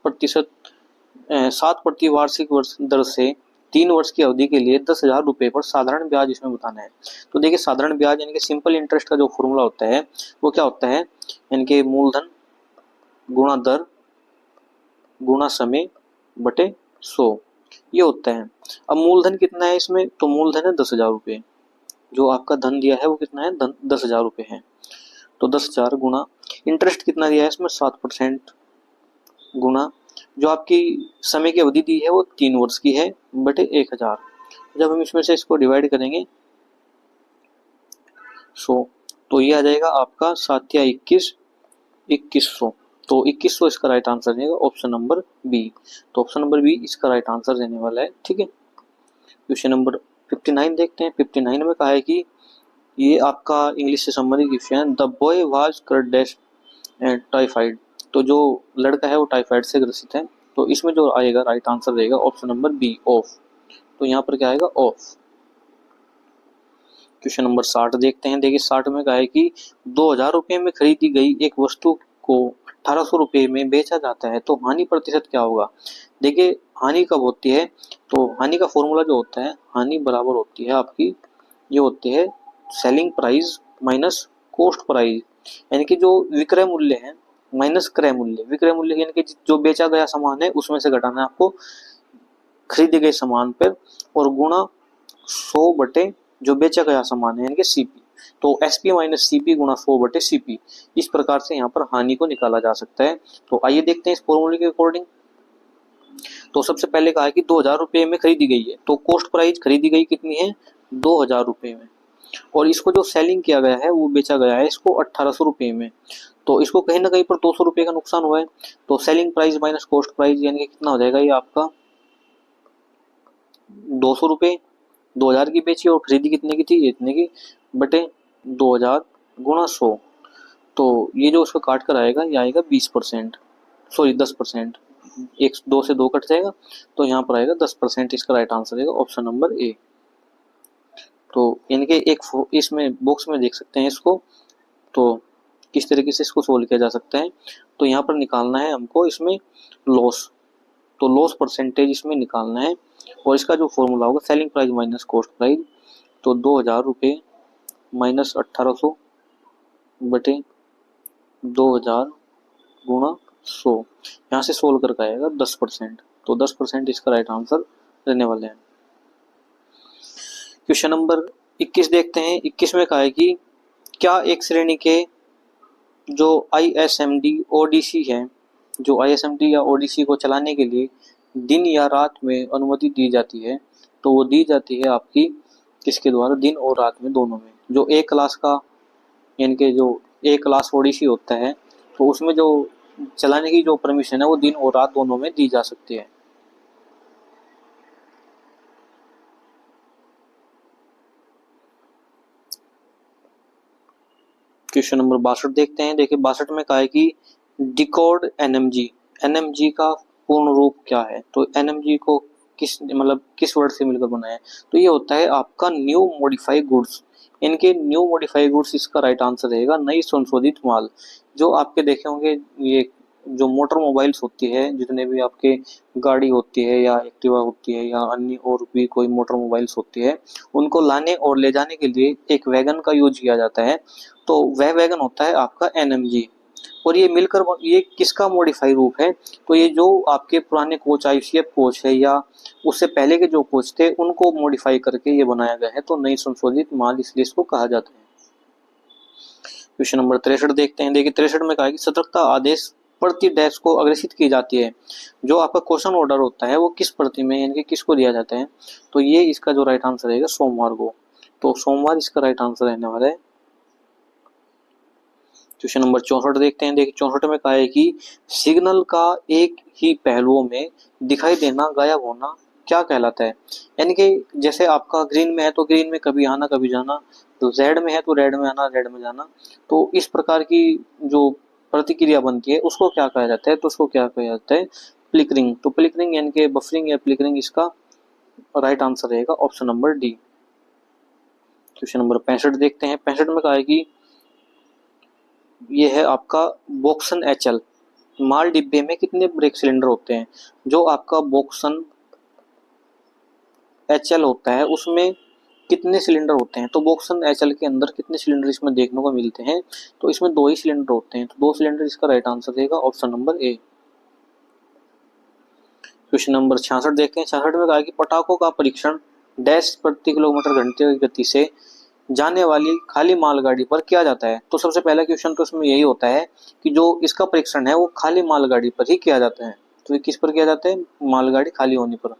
प्रति वार्षिक वर्ष दर से 3 वर्ष की अवधि के लिए 10,000 रुपए पर साधारण ब्याज इसमें बताना है। तो देखिए साधारण ब्याज यानी कि सिंपल इंटरेस्ट का जो फॉर्मूला होता है वो क्या होता है, यानी कि मूलधन गुणा दर गुणा समय बटे 100, ये होता है। अब मूलधन कितना है इसमें, तो मूलधन है 10,000 रुपये। जो आपका धन दिया है वो कितना है 10,000 रुपये है। तो 10,000 गुणा इंटरेस्ट कितना दिया है इसमें 7% गुणा जो आपकी समय की अवधि दी है वो 3 वर्ष की है बटे 1000। जब हम इसमें से इसको डिवाइड करेंगे 100, तो ये आ जाएगा आपका 7 या 21, 2100। तो 2100 इसका राइट आंसर रहेगा ऑप्शन नंबर बी। तो ऑप्शन नंबर बी इसका राइट आंसर रहने वाला है, ठीक है। क्वेश्चन नंबर 59 देखते हैं। 59 में कहा है कि ये आपका इंग्लिश से संबंधित क्वेश्चन है। The boy was dash typhoid, तो जो लड़का है वो टाइफाइड से ग्रसित है। तो इसमें जो आएगा राइट आंसर रहेगा ऑप्शन नंबर बी ऑफ। तो यहाँ पर क्या आएगा ऑफ। क्वेश्चन नंबर 60 देखते हैं। देखिए 60 में कहा है कि 2,000 रुपये में खरीदी गई एक वस्तु को 1800 रुपये में बेचा जाता है, तो हानि प्रतिशत क्या होगा। देखिए हानि कब होती है, तो हानि का फॉर्मूला जो होता है, हानि बराबर होती है आपकी, ये होती है selling price minus cost price, यानी कि जो विक्रय मूल्य है माइनस क्रय मूल्य। विक्रय मूल्य यानी कि जो बेचा गया सामान है उसमें से घटाना है आपको खरीदे गए सामान पर, और गुणा 100 बटे जो बेचा गया सामान है यानी कि सीपी। तो एसपी माइनस सीपी गुणा 100 बटे सीपी, इस प्रकार से यहाँ पर हानि को निकाला जा सकता है। तो आइए देखते हैं इस फॉर्मूले के अकॉर्डिंग। तो सबसे पहले कहा है कि 2,000 रुपये में खरीदी गई है, तो कॉस्ट प्राइस खरीदी गई कितनी है 2,000 रुपये में, और इसको जो सेलिंग किया गया है वो बेचा गया है इसको 1800 रुपये में। तो इसको कहीं ना कहीं पर 200 रुपये का नुकसान हुआ है। तो selling price minus cost price यानी कि कितना हो जाएगा ये आपका 200 रुपये। 2,000 की बेची और खरीदी कितने की थी, इतने की, बटे 2,000 गुणा 100। तो ये जो उसको काट कर आएगा ये आएगा 20%, सॉरी 10%। एक 2 से 2 कट जाएगा, तो यहाँ पर आएगा 10%। इसका राइट आंसर रहेगा ऑप्शन नंबर ए। तो यानी कि एक इसमें बॉक्स में देख सकते हैं इसको, तो किस तरीके से इसको सोल्व किया जा सकता है। तो यहाँ पर निकालना है हमको इसमें लॉस, तो लॉस परसेंटेज इसमें निकालना है, और इसका जो फॉर्मूला होगा selling price minus cost price. तो 2,000 रुपये माइनस 1800 बटे 2,000 गुणा 100, यहाँ से सोल्व करके आएगा 10%। तो 10% इसका राइट आंसर रहने वाले हैं। क्वेश्चन नंबर 21 देखते हैं। 21 में कहा है कि क्या एक श्रेणी के जो ISMD ODC है, जो ISMD या ODC को चलाने के लिए दिन या रात में अनुमति दी जाती है, तो वो दी जाती है आपकी किसके द्वारा, दिन और रात में दोनों में। जो ए क्लास का यानी कि जो ए क्लास ODC होता है, तो उसमें जो चलाने की जो परमिशन है वो दिन और रात दोनों में दी जा सकती है। क्वेश्चन नंबर 62 देखते हैं। देखिए 62 में कहा है कि डिकोड एनएमजी। एनएमजी का पूर्ण रूप क्या है? तो एनएमजी को किस वर्ड से मिलकर बना है? तो ये होता है आपका न्यू मॉडिफाइड गुड्स। इनके न्यू मॉडिफाइड गुड्स इसका राइट आंसर रहेगा नई संशोधित माल। जो आपके देखे होंगे ये जो मोटर मोबाइल्स होती है, जितने भी आपके गाड़ी होती है या एक्टिवा होती है या अन्य और भी कोई मोटर मोबाइल्स होती है, उनको लाने और ले जाने के लिए एक वैगन का यूज किया जाता है। तो वह वैगन होता है आपका एनएमजी। और ये मिलकर ये किसका मॉडिफाई रूप है? तो ये जो आपके पुराने कोच आईसीएफ कोच है या उससे पहले के जो कोच थे उनको मॉडिफाई करके ये बनाया गया है। तो नई संशोधित माल इसलिए इसको कहा जाता है। क्वेश्चन नंबर 63 देखते हैं। देखिए 63 में कहा है कि सतर्कता आदेश प्रति डैश को अग्रेसित की जाती है। जो आपका क्वेश्चन ऑर्डर होता है वो किस प्रति में यानी कि किसको दिया जाता है? तो ये इसका जो राइट आंसर रहेगा सोमवार को। तो सोमवार इसका राइट आंसर रहने वाला है। क्वेश्चन नंबर 64 देखते हैं। देखिए 64 में कहा है कि सिग्नल का एक ही पहलुओं में दिखाई देना गायब होना क्या कहलाता है? यानी कि जैसे आपका ग्रीन में है तो ग्रीन में कभी आना कभी जाना, तो रेड में है तो रेड में आना रेड में जाना। तो इस प्रकार की जो प्रतिक्रिया बनती है उसको क्या कहा जाता है? तो उसको क्या कहा जाता है? फ्लिकरिंग। तो फ्लिकरिंग यानी कि बफरिंग या फ्लिकरिंग इसका राइट आंसर रहेगा option number D. Question number 65 देखते हैं। 65 में कहा है कि ये है आपका बॉक्सन एचएल। माल डिब्बे में कितने ब्रेक सिलेंडर होते हैं? जो आपका बॉक्सन एचएल होता है उसमें कितने सिलेंडर होते हैं? तो बॉक्सन एचएल के अंदर कितने सिलेंडर इसमें देखने को मिलते हैं? तो इसमें 2 ही सिलेंडर होते हैं। तो 2 सिलेंडर इसका राइट आंसर रहेगा option number A. Question number 66 देखते हैं। 66 में कहा कि पटाखों का परीक्षण डैश प्रति किलोमीटर घंटे की गति से जाने वाली खाली मालगाड़ी पर किया जाता है। तो सबसे पहला क्वेश्चन तो इसमें यही होता है कि जो इसका परीक्षण है वो खाली मालगाड़ी पर ही किया जाता है। तो ये किस पर किया जाता है? मालगाड़ी खाली होने पर।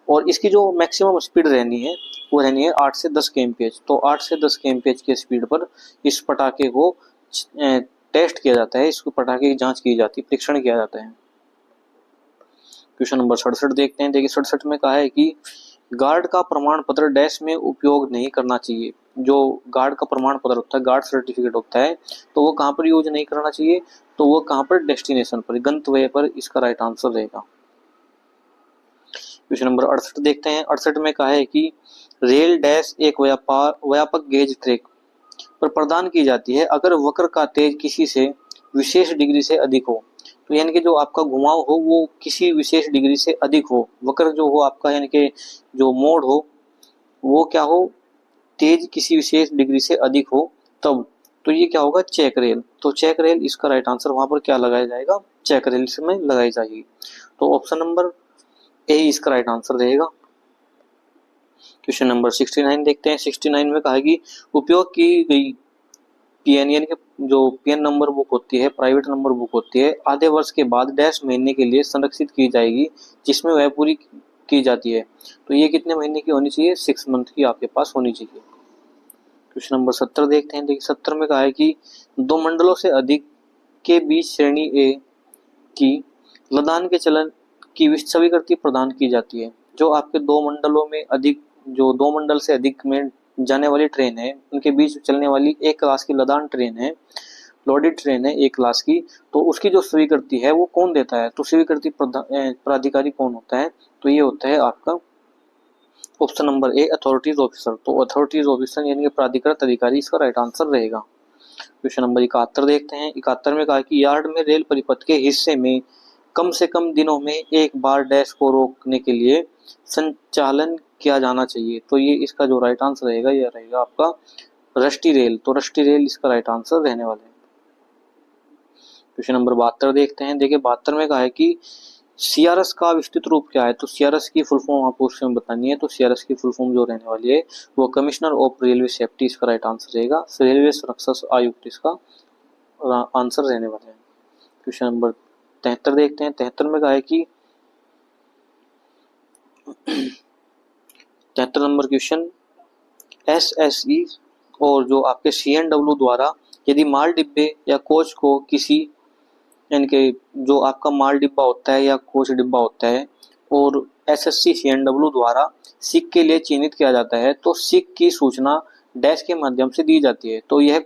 और इसकी जो मैक्सिमम स्पीड रहनी है वो रहनी है 8 से 10 kmph। तो 8 से 10 kmph की स्पीड पर इस पटाखे को टेस्ट किया जाता है, इसको पटाखे की जांच की जाती है, परीक्षण किया जाता है। क्वेश्चन नंबर 67 देखते हैं। देखिए 67 में कहा है कि गार्ड का प्रमाण पत्र डैश में उपयोग नहीं करना चाहिए। जो गार्ड का प्रमाण पत्र होता है, गार्ड सर्टिफिकेट होता है, तो वो कहाँ पर यूज नहीं करना चाहिए? तो वो कहाँ पर? डेस्टिनेशन पर, गंतव्य पर इसका राइट आंसर रहेगा। क्वेश्चन नंबर 68 देखते हैं। 68 में कहा है कि रेल डैश एक व्यापक गेज ट्रैक पर प्रदान की जाती है अगर वक्र का तेज किसी से विशेष डिग्री से अधिक हो। तो यानी कि जो आपका घुमाव हो वो किसी विशेष डिग्री से अधिक हो, वक्र जो हो आपका यानी कि जो मोड़ हो वो क्या हो? तेज किसी विशेष डिग्री से अधिक हो तब। तो ये क्या होगा? Check rail. तो चेक रेल इसका राइट आंसर वहां पर क्या लगाया जाएगा? चेक रेल में लगाई जाएगी। तो ऑप्शन नंबर ए इसका राइट आंसर रहेगा। क्वेश्चन नंबर 69 देखते हैं। 69 में कहा कि उपयोग की गई पीएन यानी कि जो पीएन नंबर बुक होती है, प्राइवेट नंबर बुक होती है, आधे वर्ष के बाद डैश महीने के लिए संरक्षित की जाएगी जिसमें वह पूरी की जाती है। तो ये कितने महीने की होनी चाहिए? 6 मंथ की आपके पास होनी चाहिए। क्वेश्चन नंबर 70 देखते हैं। देखिए 70 में कहा है कि 2 मंडलों से अधिक के बीच श्रेणी ए की लदान के चलन की स्वीकृति प्रदान की जाती है। जो आपके 2 मंडलों में अधिक, जो 2 मंडल से अधिक में जाने वाली ट्रेन है, उनके बीच चलने वाली एक क्लास की लदान ट्रेन है, लोडेड ट्रेन है एक क्लास की, तो उसकी जो स्वीकृति है वो कौन देता है? तो स्वीकृति प्राधिकारी कौन होता है? तो ये होता है आपका ऑप्शन नंबर ए अथॉरिटीज ऑफिसर। तो अथॉरिटीज ऑफिसर यानी कि प्राधिकृत अधिकारी इसका राइट आंसर रहेगा। क्वेश्चन नंबर 71 देखते हैं। 71 में कहा कि यार्ड में रेल परिपथ के हिस्से में कम से कम दिनों में एक बार डैश को रोकने के लिए संचालन किया जाना चाहिए। तो ये इसका जो राइट आंसर रहेगा ये रहेगा आपका रष्टी रेल। तो रष्टी रेल इसका राइट आंसर रहने वाला है। क्वेश्चन नंबर 72 देखते हैं। देखिए 72 में कहा है कि सीआरएस का विस्तृत रूप क्या है? तो सीआरएस की फुल फॉर्म आपको उसमें बतानी है। तो सीआरएस की फुल फॉर्म जो रहने वाली है वो कमिश्नर ऑफ रेलवे सेफ्टी इसका राइट आंसर रहेगा। रेलवे सुरक्षा आयुक्त इसका आंसर रहने वाला है। क्वेश्चन नंबर 73 देखते हैं। 73 में कहा है कि 73 नंबर क्वेश्चन एसएसई और जो आपके सीएनडब्ल्यू द्वारा यदि माल डिब्बे या कोच को किसी यानी कि जो आपका माल डिब्बा होता है या कोच डिब्बा होता है और एसएससी सीएनडब्ल्यू द्वारा सिक के लिए चिन्हित किया जाता है, तो सिक की सूचना डैश के माध्यम से दी जाती है। तो ये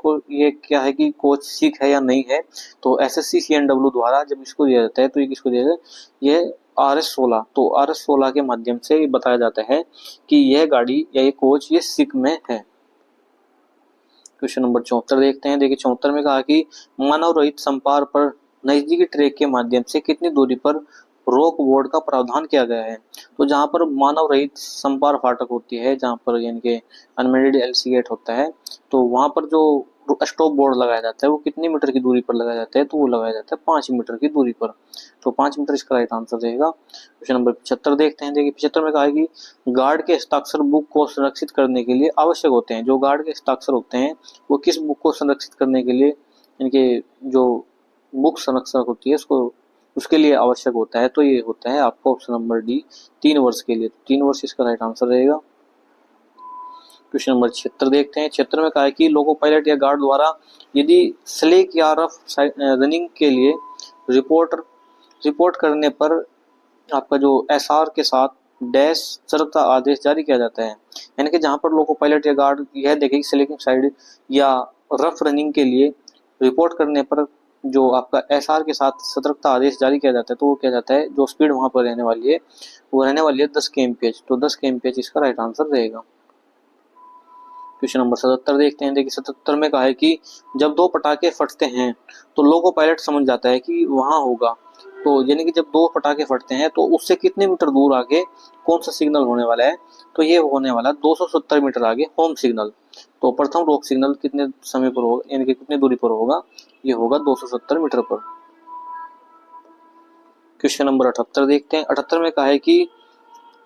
क्या है कि कोच सिक है या नहीं है। तो एसएससी सीएनडब्ल्यू द्वारा जब इसको दिया जाता है तो ये किसको दिया जाता है, ये RS-16, तो RS-16 के माध्यम से बताया जाता है कि यह गाड़ी या ये कोच ये सिक में है। क्वेश्चन नंबर 74 देखते हैं। देखिए 74 में कहा कि मानव रहित संपर्क पर नजदीकी ट्रैक के माध्यम से कितनी दूरी पर रोक बोर्ड का प्रावधान किया गया है। तो जहां पर मानव रहित संपर्क फाटक होती है, जहां पर यानी कि अनमेटेड एलसी गेट होता है, तो वहां पर जो स्टॉप बोर्ड लगाया जाता है वो कितनी मीटर की दूरी पर लगाया जाता है, तो वो लगाया जाता है 5 मीटर की दूरी पर। तो 5 मीटर इसका राइट आंसर रहेगा। क्वेश्चन नंबर 75 देखते हैं। देखिए 75 में कहा है कि गार्ड के हस्ताक्षर बुक को संरक्षित करने के लिए आवश्यक होते हैं। जो गार्ड के हस्ताक्षर होते हैं वो किस बुक को संरक्षित करने के लिए, इनके जो बुक संरक्षक होती है उसको उसके लिए आवश्यक होता है, तो ये होता है आपका ऑप्शन नंबर डी 3 वर्ष के लिए। 3 वर्ष इसका राइट आंसर रहेगा। क्वेश्चन नंबर 76 देखते हैं। 76 में कहा है कि लोको पायलट या गार्ड द्वारा यदि स्लेक या रफ रनिंग के लिए रिपोर्ट करने पर आपका जो एसआर के साथ डैश सतर्कता आदेश जारी किया जाता है, यानी कि जहां पर लोको पायलट या गार्ड यह देखेगी स्लेकिंग साइड या रफ रनिंग के लिए रिपोर्ट करने पर जो आपका एसआर के साथ सतर्कता आदेश जारी किया जाता है, तो वो क्या जाता है, जो स्पीड वहां पर रहने वाली है वो रहने वाली है 10 kmph। तो 10 kmph इसका राइट आंसर रहेगा। क्वेश्चन नंबर 77 देखते हैं। देखिए 77 में कहा है कि जब दो पटाखे फटते हैं तो लोको पायलट समझ जाता है कि वहां होगा। तो यानी कि जब दो पटाखे फटते हैं तो उससे कितने मीटर दूर आगे कौन सा सिग्नल होने वाला है, तो ये होने वाला 270 मीटर आगे होम सिग्नल। तो प्रथम रोक सिग्नल कितने समय पर होगा, यानी कि कितनी दूरी पर होगा, ये होगा 270 मीटर पर। क्वेश्चन नंबर 78 देखते हैं। 78 में कहा है कि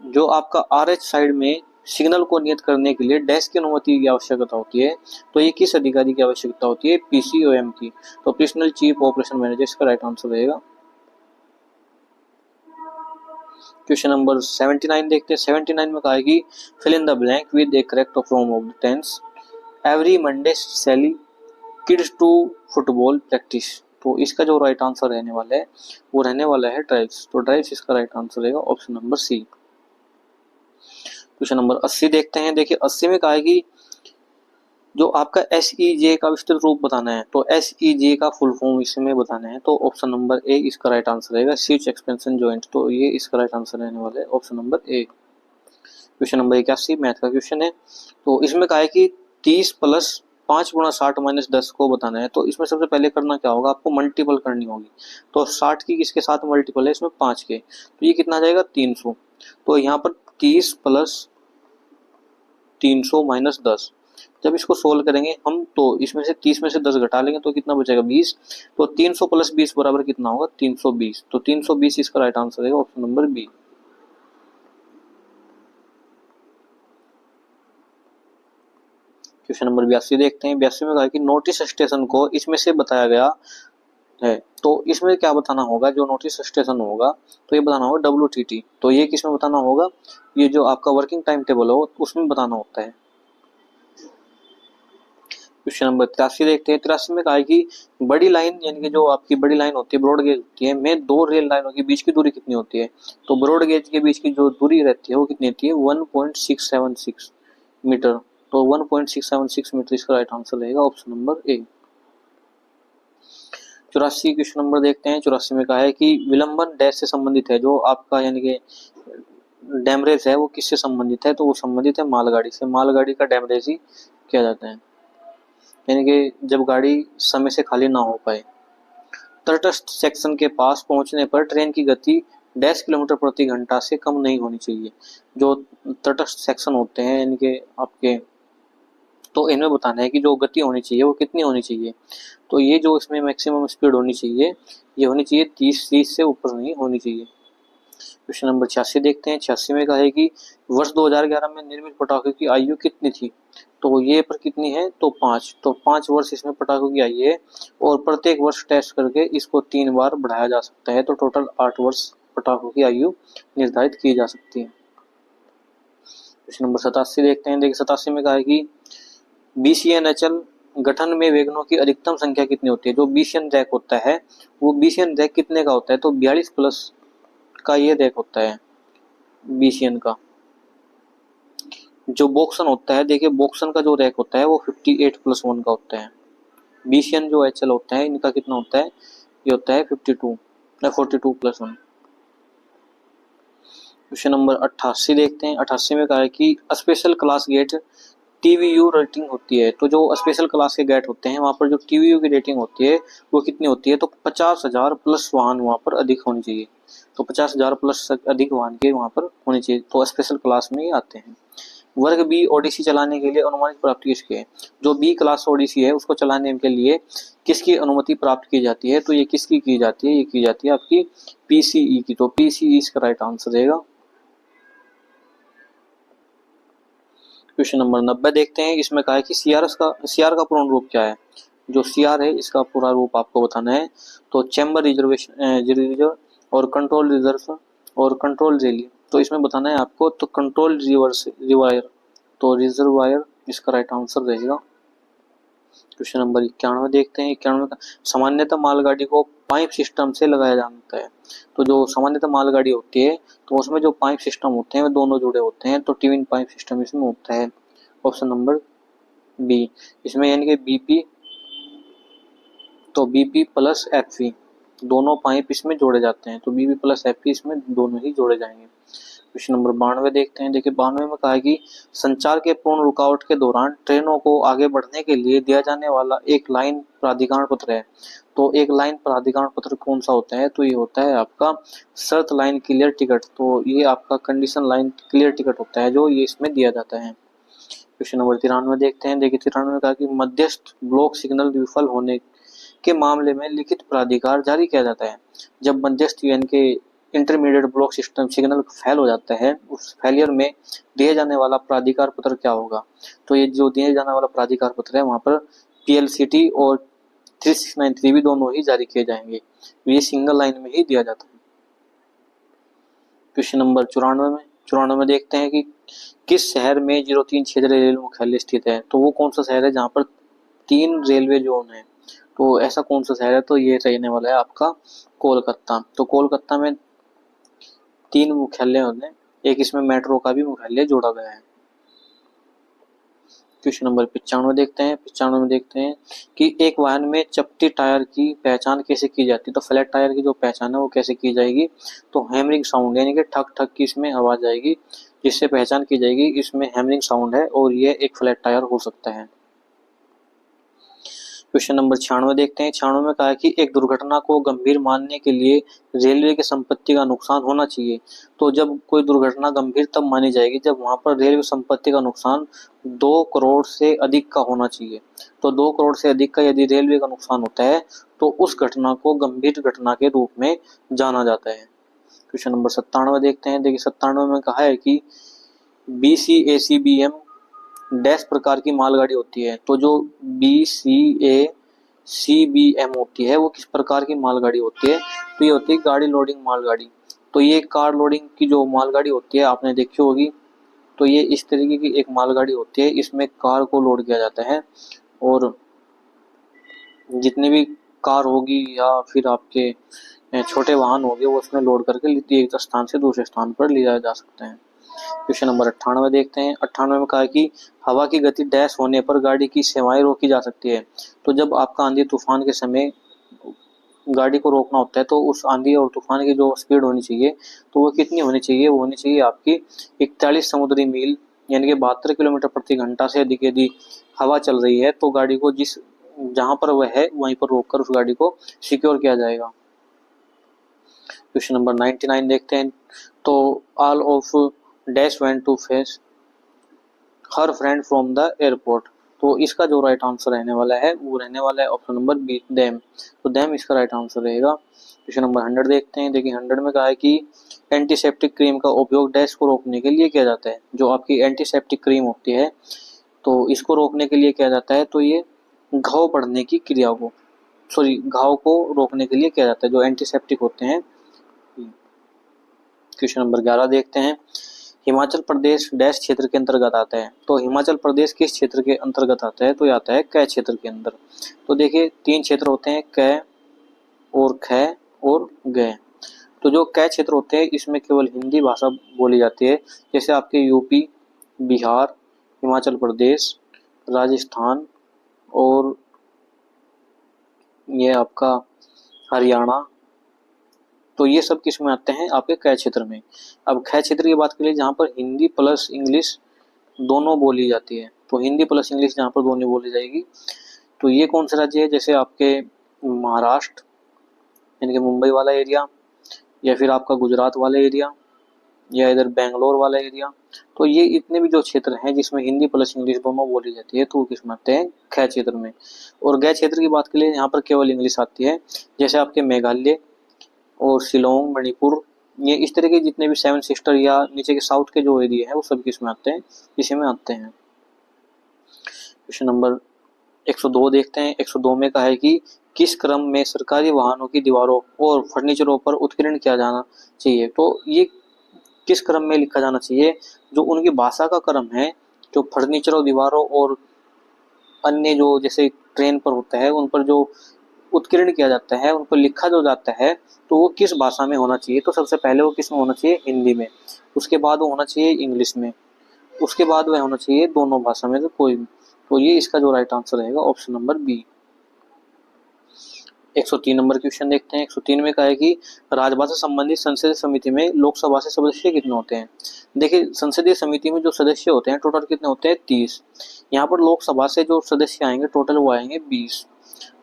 जो आपका RH साइड में सिग्नल को नियत करने के लिए डैश की अनुमति की आवश्यकता होती है, तो ये किस अधिकारी की आवश्यकता होती है, PCOM की। तो पर्सनल चीफ ऑपरेशन मैनेजर इसका राइट आंसर रहेगा। क्वेश्चन नंबर 79 देखते हैं। 79 में कहा है कि fill in the blank with a correct form of the tense. Every Monday Sally kids to football practice. तो इसका जो राइट आंसर रहने वाला है वो रहने वाला है ड्राइव्स। तो ड्राइव्स इसका राइट आंसर रहेगा option number C. Question number 80 देखते हैं। देखिए 80 में कहा है कि जो आपका SEJ का विस्तृत रूप बताना है, तो SEJ का फुल फॉर्म इसमें बताना है, तो ऑप्शन नंबर ए इसका राइट आंसर रहेगा, स्विच एक्सपेंशन जॉइंट। तो ये इसका राइट आंसर रहने वाला है option number A. Question number 81 math का क्वेश्चन है। तो इसमें कहा है कि 30 प्लस 5 गुणा 60 माइनस 10 को बताना है। तो इसमें सबसे पहले करना क्या होगा, आपको मल्टीपल करनी होगी। तो 60 की किसके साथ मल्टीपल है, इसमें 5 के, तो ये कितना आ जाएगा 300। तो यहाँ पर 30 प्लस 300 माइनस 10, जब इसको सोल्व करेंगे हम तो इसमें से 30 में से 10 घटा लेंगे तो कितना बचेगा 20। तो 300 प्लस 20 बराबर कितना होगा 320। तो 320 इसका राइट आंसर है option number B. Question number 82 देखते हैं। 82 में कहा कि नोटिस स्टेशन को इसमें से बताया गया है, तो इसमें क्या बताना होगा, जो नोटिस स्टेशन होगा तो ये बताना होगा WTT। तो ये किसमें बताना होगा, ये जो आपका वर्किंग टाइम टेबल हो उसमें बताना होता है। क्वेश्चन नंबर 83 देखते हैं। 83 में कहा है कि बड़ी लाइन यानी कि जो आपकी बड़ी लाइन होती है ब्रॉड गेज होती है में दो रेल लाइनों के बीच की दूरी कितनी होती है। तो ब्रॉड गेज के बीच की जो दूरी रहती है वो कितनी होती है 1.676 मीटर। तो 1.676 मीटर इसका राइट आंसर रहेगा ऑप्शन नंबर ए। 84 क्वेश्चन नंबर देखते हैं। 84 में कहा है कि विलंबन डैश से संबंधित है, जो आपका यानी कि डैमरेज है वो किससे संबंधित है, तो वो संबंधित है मालगाड़ी से। मालगाड़ी का डैमरेज ही किया जाता है, यानी कि जब गाड़ी समय से खाली ना हो पाए। तटस्थ सेक्शन के पास पहुंचने पर ट्रेन की गति 10 किलोमीटर प्रति घंटा से कम नहीं होनी चाहिए। जो तटस्थ सेक्शन होते हैं यानी कि आपके, तो इनमें बताना है कि जो गति होनी चाहिए वो कितनी होनी चाहिए। तो ये जो इसमें मैक्सिमम स्पीड होनी चाहिए ये होनी चाहिए 30 से ऊपर नहीं होनी चाहिए। क्वेश्चन नंबर 86 देखते हैं। 86 में कहा है कि वर्ष 2011 में निर्मित पटाखों की आयु कितनी थी। तो ये पर कितनी है, तो 5। तो 5 वर्ष इसमें पटाखों की आयु है और प्रत्येक वर्ष टेस्ट करके इसको 3 बार बढ़ाया जा सकता है। तो टोटल 8 वर्ष पटाखों की आयु निर्धारित की जा सकती है। क्वेश्चन नंबर 87 देखते हैं। देखिए 87 में कहा है कि BCNHL गठन में वैगनों की अधिकतम संख्या कितनी होती है। जो BCN रैक होता है वो BCN रैक कितने का होता है, तो 42 प्लस का ये रैक होता है BCN का। जो बोक्सन होता है, देखिए बोक्सन का जो रैक होता है वो 58+1 का होता है। बीसीएन जो एचएल होता है इनका कितना होता है, ये होता है 52 या 42+1। क्वेश्चन नंबर 88 देखते हैं। 88 में कहा है कि स्पेशल क्लास गेट टीवीयू रेटिंग होती है। तो जो स्पेशल क्लास के गेट होते हैं वहां पर जो टीवीयू की रेटिंग होती है वो कितनी होती है, तो 50,000 प्लस वाहन वहां पर अधिक होनी चाहिए। तो 50,000 प्लस अधिक वाहन के वहां पर होनी चाहिए, तो स्पेशल क्लास में ये आते हैं। वर्ग बी ओडीसी चलाने के लिए अनुमानित प्राप्ति किसकी है। जो बी क्लास ओडीसी है उसको चलाने के लिए किसकी अनुमति प्राप्त की जाती है, तो ये किसकी की जाती है, ये की जाती है आपकी पीसीई की। तो पीसीई इसका राइट आंसर रहेगा। क्वेश्चन नंबर 90 देखते हैं। इसमें कहा है कि सीआर का पूर्ण रूप क्या है। जो सीआर है इसका पूरा रूप आपको बताना है। तो चैम्बर रिजर्व और कंट्रोल रिजर्व और कंट्रोल रैली, तो इसमें बताना है आपको। तो कंट्रोल रिवायर, तो रिजर्वायर इसका राइट आंसर रहेगा। क्वेश्चन नंबर 91 देखते हैं। 91 का सामान्यतः मालगाड़ी को पाइप सिस्टम से लगाया जाता है। तो जो सामान्यतः मालगाड़ी होती है तो उसमें जो पाइप सिस्टम होते हैं वो दोनों जुड़े होते हैं, तो ट्विन पाइप सिस्टम इसमें होता है। ऑप्शन नंबर बी इसमें, यानी कि बीपी, तो बीपी प्लस एफपी दोनों पाइप इसमें जोड़े जाते हैं, तो बीपी प्लस एफपी इसमें दोनों ही जोड़े जाएंगे। क्वेश्चन नंबर 92 देखते हैं। देखिए 92 में कहा है कि संचार के पूर्ण रुकावट के दौरान ट्रेनों को आगे बढ़ने के लिए दिया जाने वाला एक लाइन प्राधिकरण पत्र है। तो एक लाइन प्राधिकरण पत्र कौन सा होता है, तो ये होता है आपका शर्त लाइन क्लियर टिकट। तो ये आपका कंडीशन लाइन क्लियर टिकट होता है जो ये इसमें दिया जाता है। क्वेश्चन नंबर 93 देखते हैं। देखिए 93 में कहा कि मध्यस्थ ब्लॉक सिग्नल विफल होने के मामले में लिखित प्राधिकार जारी किया जाता है। जब मध्यस्थ यानी कि intermediate block system signal fail हो जाता है, उस फेलियर में दिए जाने वाला प्राधिकार पत्र क्या होगा, तो ये जो दिए जाने वाला प्राधिकार पत्र है वहां पर पीएलसीटी और 3693 भी दोनों ही जारी किए जाएंगे। ये सिंगल लाइन में ही दिया जाता है। क्वेश्चन नंबर 94 में देखते हैं कि किस शहर में 03 क्षेत्रीय रेल मुख्यालय स्थित है। तो वो कौन सा शहर है जहाँ पर 3 रेलवे जोन है, तो ऐसा कौन सा शहर है, तो ये रहने वाला है आपका कोलकाता। तो कोलकाता में 3 मुख्यालय होते हैं, एक इसमें मेट्रो का भी मुख्यालय जोड़ा गया है। क्वेश्चन नंबर 95 देखते हैं। 95 में देखते हैं कि एक वाहन में चपटी टायर की पहचान कैसे की जाती है। तो फ्लैट टायर की जो पहचान है वो कैसे की जाएगी, तो हैमरिंग साउंड यानी कि ठक ठक की इसमें आवाज आएगी जिससे पहचान की जाएगी। इसमें हैमरिंग साउंड है और ये एक फ्लैट टायर हो सकता है। क्वेश्चन नंबर 96 देखते हैं। 96 में कहा है कि एक दुर्घटना को गंभीर मानने के लिए रेलवे की संपत्ति का नुकसान होना चाहिए। तो जब कोई दुर्घटना गंभीर तब मानी जाएगी जब वहां पर रेलवे संपत्ति का नुकसान 2 करोड़ से अधिक का होना चाहिए। तो 2 करोड़ से अधिक का यदि रेलवे का नुकसान होता है तो उस घटना को गंभीर घटना के रूप में जाना जाता है। क्वेश्चन नंबर 97 देखते हैं। देखिए 97 में कहा है कि BCACBM डैश प्रकार की मालगाड़ी होती है। तो जो BCACBM होती है वो किस प्रकार की मालगाड़ी होती है, तो ये होती है गाड़ी लोडिंग मालगाड़ी। तो ये कार लोडिंग की जो मालगाड़ी होती है आपने देखी होगी। तो ये इस तरीके की एक मालगाड़ी होती है, इसमें कार को लोड किया जाता है और जितनी भी कार होगी या फिर आपके छोटे वाहन होंगे वो उसमें लोड करके एक स्थान से दूसरे स्थान पर ले जाया जा सकते हैं। क्वेश्चन नंबर 98 देखते हैं। 98 में कहा है कि हवा की गति डैश होने पर गाड़ी की सेवाएं रोकी जा सकती है। तो जब आपका आंधी तूफान के समय गाड़ी को रोकना होता है तो उस आंधी और तूफान की जो स्पीड होनी चाहिए तो वो कितनी होनी चाहिए, वो होनी चाहिए आपकी 41 समुद्री मील यानी कि 72 किलोमीटर प्रति घंटा से अधिक यदि हवा चल रही है तो गाड़ी को जिस जहां पर वह है वहीं पर रोककर उस गाड़ी को सिक्योर किया जाएगा। क्वेश्चन नंबर 99 देखते हैं। तो all of dash went to face her friend from the airport, तो इसका जो राइट आंसर रहने वाला है वो रहने वाला है ऑप्शन नंबर बी डैम। तो डैम इसका राइट आंसर रहेगा। क्वेश्चन नंबर 100 देखते हैं। देखिए 100 में कहा है कि एंटीसेप्टिक क्रीम का उपयोग डैश को रोकने के लिए किया जाता है। जो आपकी एंटीसेप्टिक क्रीम होती है तो इसको रोकने के लिए किया जाता है, तो ये घाव बढ़ने की क्रिया को घाव को रोकने के लिए किया जाता है जो एंटीसेप्टिक होते हैं। क्वेश्चन नंबर 11 देखते हैं। हिमाचल प्रदेश डैश क्षेत्र के अंतर्गत आता है। तो हिमाचल प्रदेश किस क्षेत्र के अंतर्गत आता है, तो ये आता है कै क्षेत्र के अंदर। तो देखिए 3 क्षेत्र होते हैं, कै और खै और गै। तो जो कै क्षेत्र होते हैं इसमें केवल हिंदी भाषा बोली जाती है। जैसे आपके यूपी बिहार, हिमाचल प्रदेश, राजस्थान और ये आपका हरियाणा। तो ये सब किस में आते हैं? आपके कै क्षेत्र में। अब कै क्षेत्र की बात करें जहाँ पर हिंदी प्लस इंग्लिश दोनों बोली जाती है, तो हिंदी प्लस इंग्लिश जहाँ पर दोनों बोली जाएगी, तो ये कौन से राज्य है? जैसे आपके महाराष्ट्र यानी कि मुंबई वाला एरिया, या फिर आपका गुजरात वाला एरिया, या इधर बेंगलोर वाला एरिया। तो ये इतने भी जो क्षेत्र हैं जिसमें हिंदी प्लस इंग्लिश दोनों बोली जाती है, तो वो किस में आते हैं? कै क्षेत्र में। और गै क्षेत्र की बात करें यहाँ पर केवल इंग्लिश आती है, जैसे आपके मेघालय और शिलोंग, मणिपुर, ये इस तरह के जितने भी सेवन सिस्टर या नीचे के साउथ के जो एरिया है वो सब किस में आते हैं? इसी में आते हैं। क्वेश्चन नंबर 102 देखते हैं। 102 में कहा है कि किस क्रम में सरकारी वाहनों की दीवारों और फर्नीचरों पर उत्कीर्ण किया जाना चाहिए? तो ये किस क्रम में लिखा जाना चाहिए? जो उनकी भाषा का क्रम है, जो फर्नीचरों, दीवारों और अन्य जो जैसे ट्रेन पर होता है उन पर जो उत्कीर्ण किया जाता है, उन पर लिखा जो जाता है, तो वो किस भाषा में होना चाहिए? तो सबसे पहले वो किस में होना चाहिए? हिंदी में। उसके बाद वो होना चाहिए इंग्लिश में। उसके बाद वह होना चाहिए दोनों भाषा में से कोई भी। तो ये इसका जो राइट आंसर रहेगा option number B. 103 number question देखते हैं। 103 में कहा है कि राजभाषा संबंधित संसदीय समिति में लोकसभा से सदस्य कितने होते हैं? देखिए, संसदीय समिति में जो सदस्य होते हैं टोटल कितने होते हैं? 30। यहाँ पर लोकसभा से जो सदस्य आएंगे टोटल वो आएंगे 20,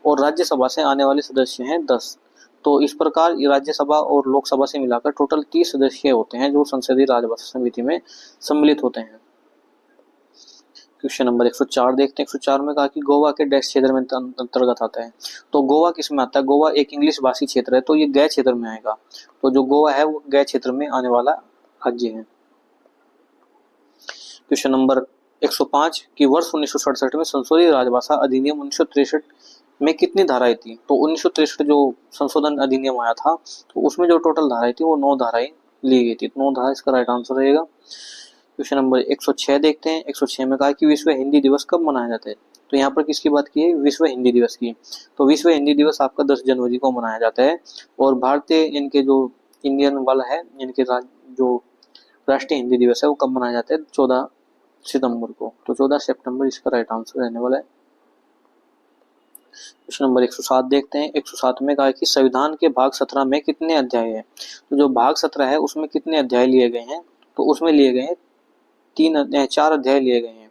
और राज्यसभा से आने वाले सदस्य हैं 10। तो इस प्रकार राज्यसभा और लोकसभा से मिलाकर टोटल 30 सदस्य होते हैं जो संसदीय राजभाषा समिति में सम्मिलित होते हैं। क्वेश्चन नंबर 104 देखते हैं। 104 में कहा कि गोवा के डैश क्षेत्र में अंतर्गत आता है। तो गोवा किस में आता है? गोवा एक इंग्लिश भाषी क्षेत्र है, तो ये गै क्षेत्र में आएगा। तो जो गोवा है वो गै क्षेत्र में आने वाला राज्य है। क्वेश्चन नंबर 105 कि वर्ष 1967 में संशोधित राजभाषा अधिनियम 1963 में कितनी धाराएं थी? तो 1963 जो संशोधन अधिनियम आया था, तो उसमें जो टोटल धाराएं थी वो 9 धाराएं ली गई थी। 9 धारा इसका राइट आंसर रहेगा। क्वेश्चन नंबर 106 देखते हैं। 106 में कहा कि विश्व हिंदी दिवस कब मनाया जाता है? तो यहाँ पर किसकी बात की है? विश्व हिंदी दिवस की। तो विश्व हिंदी दिवस आपका 10 जनवरी को मनाया जाता है, और भारतीय इनके जो इंडियन वाला है इनके जो राष्ट्रीय हिंदी दिवस है वो कब मनाया जाता है? 14 सितंबर को। तो 14 सितंबर इसका राइट आंसर रहने वाला है। क्वेश्चन नंबर 107 देखते हैं। 107 में कहा कि संविधान के भाग 17 में कितने अध्याय है? तो जो भाग 17 है उसमें कितने अध्याय लिए गए हैं? तो उसमें लिए गए हैं 4 अध्याय लिए गए हैं,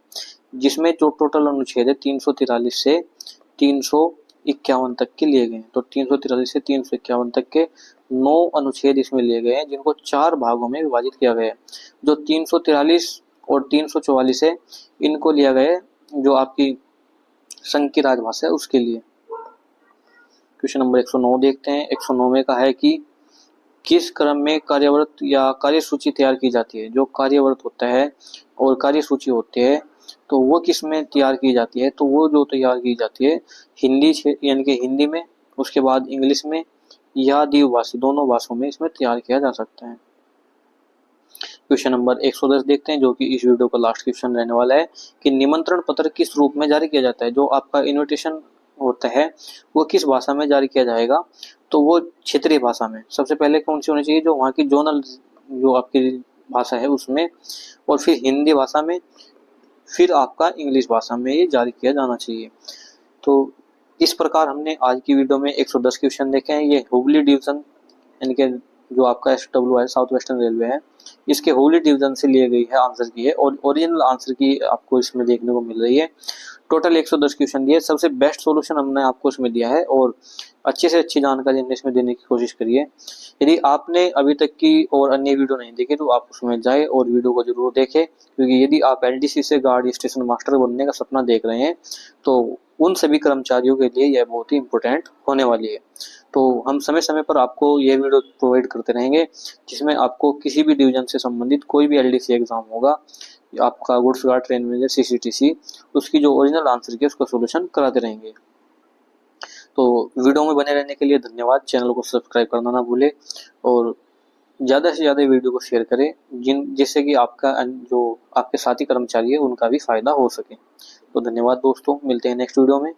जिसमें जो टोटल अनुच्छेद है 343 से 351 तक के लिए गए हैं। तो 343 से 351 तक के 9 अनुच्छेद इसमें लिए गए हैं, जिनको 4 भागों में विभाजित किया गया है। जो 343 और 344 है इनको लिया गया है जो आपकी संघ की राजभाषा है उसके लिए। क्वेश्चन नंबर 109 देखते हैं। 109 में कहा है कि किस क्रम में कार्यव्रत या कार्यसूची तैयार की जाती है? जो कार्यव्रत होता है और कार्यसूची होती है तो वो किस में तैयार की जाती है? तो वो जो तैयार की जाती है हिंदी यानी कि हिंदी में, उसके बाद इंग्लिश में या द्विभाषी दोनों भाषाओं में इसमें तैयार किया जा सकता है। क्वेश्चन नंबर 110 देखते हैं जो कि इस वीडियो का लास्ट क्वेश्चन रहने वाला है कि निमंत्रण पत्र किस रूप में जारी किया जाता है? जो आपका इनविटेशन होता है वो किस भाषा में जारी किया जाएगा? तो वो क्षेत्रीय भाषा में। सबसे पहले कौन सी होनी चाहिए? जो वहाँ की जोनल जो आपकी भाषा है उसमें, और फिर हिंदी भाषा में, फिर आपका इंग्लिश भाषा में ये जारी किया जाना चाहिए। तो इस प्रकार हमने आज की वीडियो में 110 क्वेश्चन देखे हैं। ये हुगली डिवीजन यानी कि जो आपका SW है साउथ वेस्टर्न रेलवे है, इसके हुगली डिवीजन से लिए गई है आंसर की है, और ओरिजिनल आंसर की आपको इसमें देखने को मिल रही है। टोटल 110 क्वेश्चन दिए, सबसे बेस्ट सॉल्यूशन हमने आपको इसमें दिया है, और अच्छे से अच्छी जानकारी हमने इसमें देने की कोशिश करी है। यदि आपने अभी तक की और अन्य वीडियो नहीं देखे तो आप उसमें जाए और वीडियो को जरूर देखें, क्योंकि यदि आप LDC से गार्ड स्टेशन मास्टर बनने का सपना देख रहे हैं तो उन सभी कर्मचारियों के लिए यह बहुत ही इंपॉर्टेंट होने वाली है। तो हम समय समय पर आपको ये वीडियो प्रोवाइड करते रहेंगे, जिसमें आपको किसी भी डिवीजन से संबंधित कोई भी LDC एग्जाम होगा, आपका goods guard, train manager, CCTC, उसकी जो ओरिजिनल आंसर की उसका सोल्यूशन कराते रहेंगे। तो वीडियो में बने रहने के लिए धन्यवाद। चैनल को सब्सक्राइब करना ना भूले, और ज़्यादा से ज़्यादा वीडियो को शेयर करें जिससे कि आपका जो आपके साथी कर्मचारी है उनका भी फायदा हो सके। तो धन्यवाद दोस्तों, मिलते हैं नेक्स्ट वीडियो में।